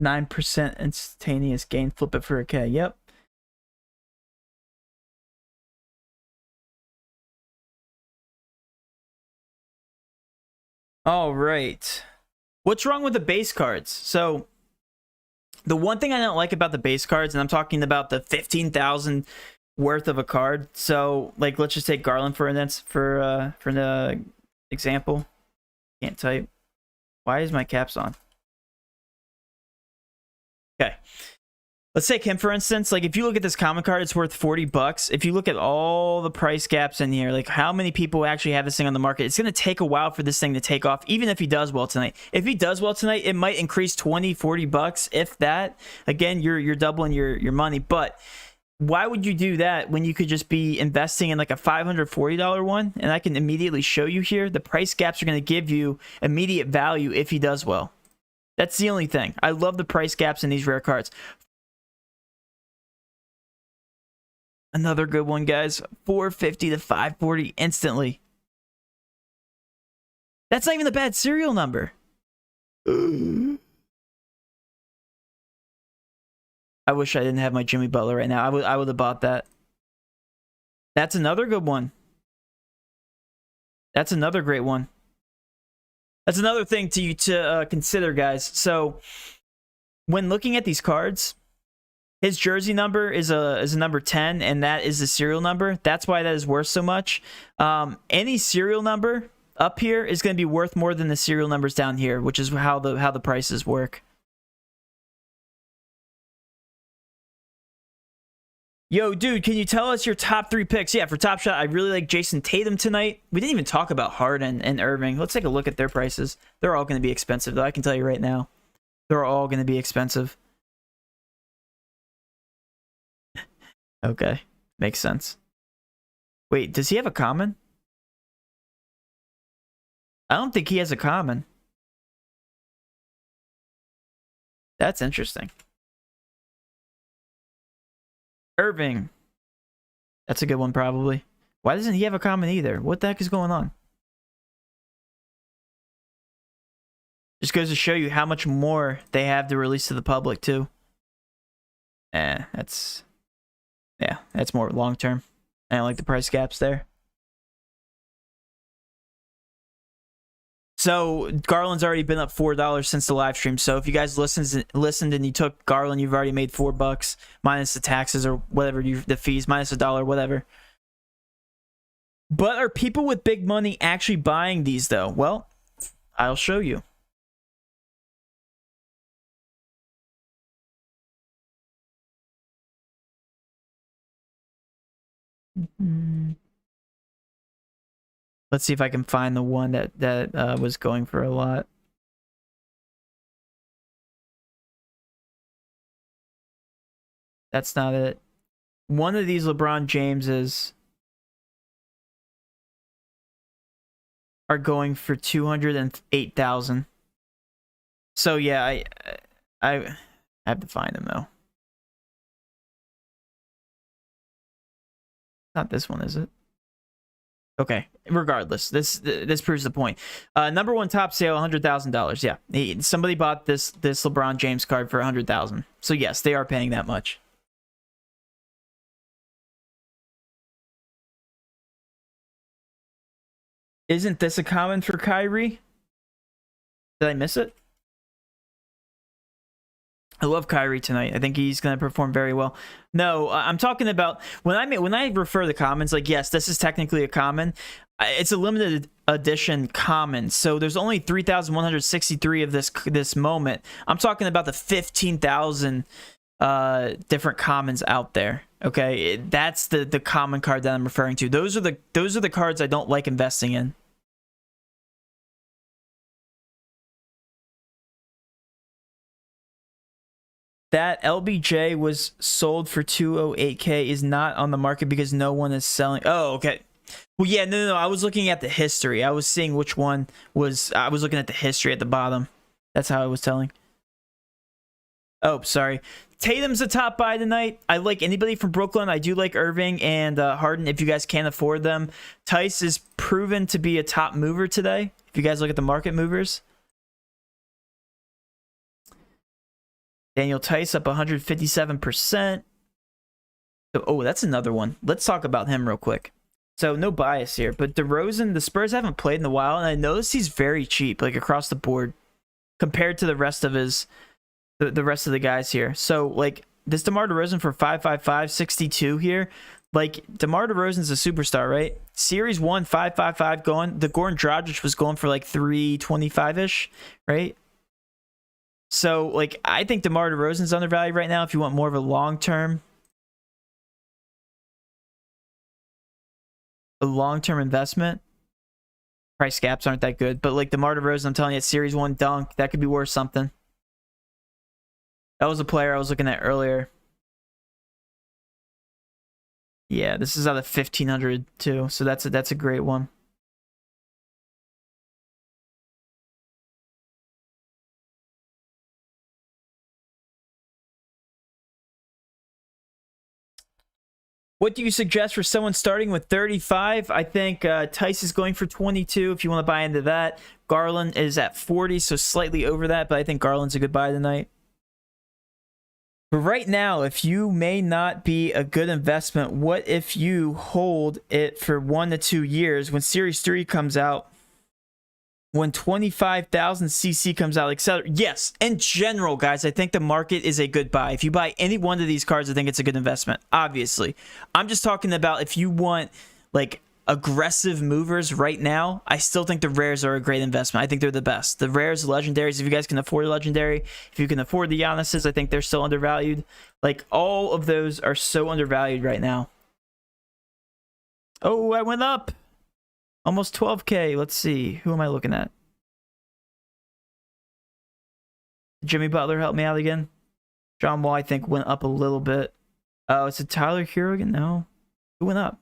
9% instantaneous gain. Flip it for a K. Yep. All right. What's wrong with the base cards? So the one thing I don't like about the base cards, and I'm talking about the 15,000 worth of a card. So like, let's just take Garland for instance, for the example. Can't type. Why is my caps on? Okay. Let's take him for instance. Like if you look at this common card, it's worth 40 bucks. If you look at all the price gaps in here, like how many people actually have this thing on the market, it's going to take a while for this thing to take off, even if he does well tonight. If he does well tonight, it might increase 20, 40 bucks, if that. Again, you're doubling your money, but why would you do that when you could just be investing in like a $540 one? And I can immediately show you here, the price gaps are going to give you immediate value if he does well. That's the only thing. I love the price gaps in these rare cards. Another good one, guys. 450 to 540 instantly. That's not even a bad serial number. I wish I didn't have my Jimmy Butler right now. I would have bought that. That's another good one. That's another great one. That's another thing to consider, guys. So when looking at these cards, his jersey number is a number 10, and that is the serial number. That's why that is worth so much. Any serial number up here is going to be worth more than the serial numbers down here, which is how the prices work. Yo, dude, can you tell us your top 3 picks? Yeah, for Top Shot, I really like Jason Tatum tonight. We didn't even talk about Harden and Irving. Let's take a look at their prices. They're all going to be expensive, though. I can tell you right now. They're all going to be expensive. Okay, makes sense. Wait, does he have a common? I don't think he has a common. That's interesting. Irving. That's a good one, probably. Why doesn't he have a common either? What the heck is going on? Just goes to show you how much more they have to release to the public, too. That's more long-term. I don't like the price gaps there. So Garland's already been up $4 since the live stream. So if you guys listened and you took Garland, you've already made $4 minus the taxes or whatever, the fees, minus $1, whatever. But are people with big money actually buying these though? Well, I'll show you. Let's see if I can find the one that was going for a lot. That's not it. One of these LeBron Jameses are going for 208,000. So yeah, I have to find them though. Not this one, is it? Okay, regardless, this proves the point. Number one top sale, $100,000. Yeah, somebody bought this LeBron James card for $100,000. So yes, they are paying that much. Isn't this a common for Kyrie? Did I miss it? I love Kyrie tonight. I think he's going to perform very well. No, I'm talking about when I refer to commons, like, yes, this is technically a common. It's a limited edition common. So there's only 3,163 of this moment. I'm talking about the 15,000 different commons out there. Okay, that's the common card that I'm referring to. Those are the cards I don't like investing in. That LBJ was sold for 208K is not on the market because no one is selling. Oh, okay. Well, yeah, no. I was looking at the history. I was seeing which one was. I was looking at the history at the bottom. That's how I was telling. Oh, sorry. Tatum's a top buy tonight. I like anybody from Brooklyn. I do like Irving and Harden if you guys can't afford them. Tice is proven to be a top mover today. If you guys look at the market movers. Daniel Tice up 157%. Oh, that's another one. Let's talk about him real quick. So no bias here, but DeRozan, the Spurs haven't played in a while, and I noticed he's very cheap, like across the board, compared to the rest of the rest of the guys here. So like this DeMar DeRozan for 555, 62 here. Like DeMar DeRozan's a superstar, right? Series 1, 555 going. The Goran Dragic was going for like 325-ish, right? So like I think DeMar DeRozan's undervalued right now if you want more of a long-term investment. Price gaps aren't that good, but like DeMar DeRozan, I'm telling you, it's Series 1 dunk. That could be worth something. That was a player I was looking at earlier. Yeah, this is out of 1500 too, so that's a great one. What do you suggest for someone starting with 35? I think Tice is going for 22 if you want to buy into that. Garland is at 40, so slightly over that, but I think Garland's a good buy tonight. But right now, if you may not be a good investment, what if you hold it for 1 to 2 years when Series 3 comes out? When 25,000 CC comes out, etc. Yes, in general, guys, I think the market is a good buy. If you buy any one of these cards, I think it's a good investment, obviously. I'm just talking about if you want, like, aggressive movers right now, I still think the rares are a great investment. I think they're the best. The rares, legendaries, if you guys can afford a legendary, if you can afford the Giannis's, I think they're still undervalued. Like, all of those are so undervalued right now. Oh, I went up. Almost 12K. Let's see. Who am I looking at? Jimmy Butler help me out again. John Wall, I think, went up a little bit. Oh, is it Tyler Hero again? No. Who went up?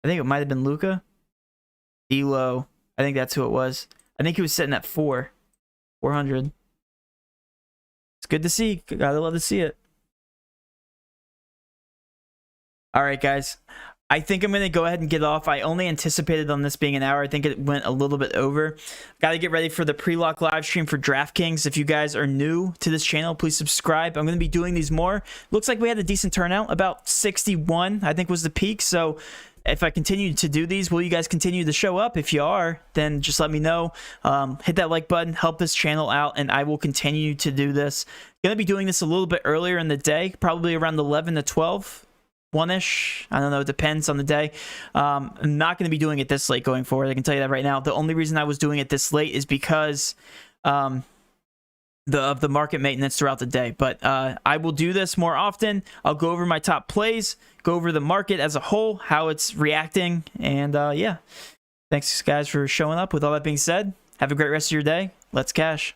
I think it might have been Luka. D'Lo. I think that's who it was. I think he was sitting at 400. It's good to see. Gotta love to see it. All right, guys. I think I'm going to go ahead and get off. I only anticipated on this being an hour. I think it went a little bit over. Got to get ready for the pre-lock live stream for DraftKings. If you guys are new to this channel, please subscribe. I'm going to be doing these more. Looks like we had a decent turnout. About 61, I think, was the peak. So if I continue to do these, will you guys continue to show up? If you are, then just let me know. Hit that like button. Help this channel out, and I will continue to do this. Going to be doing this a little bit earlier in the day, probably around 11 to 12. 1-ish. I don't know. It depends on the day. I'm not going to be doing it this late going forward. I can tell you that right now. The only reason I was doing it this late is because of the market maintenance throughout the day. But I will do this more often. I'll go over my top plays, go over the market as a whole, how it's reacting. And yeah, thanks guys for showing up. With all that being said, have a great rest of your day. Let's cash.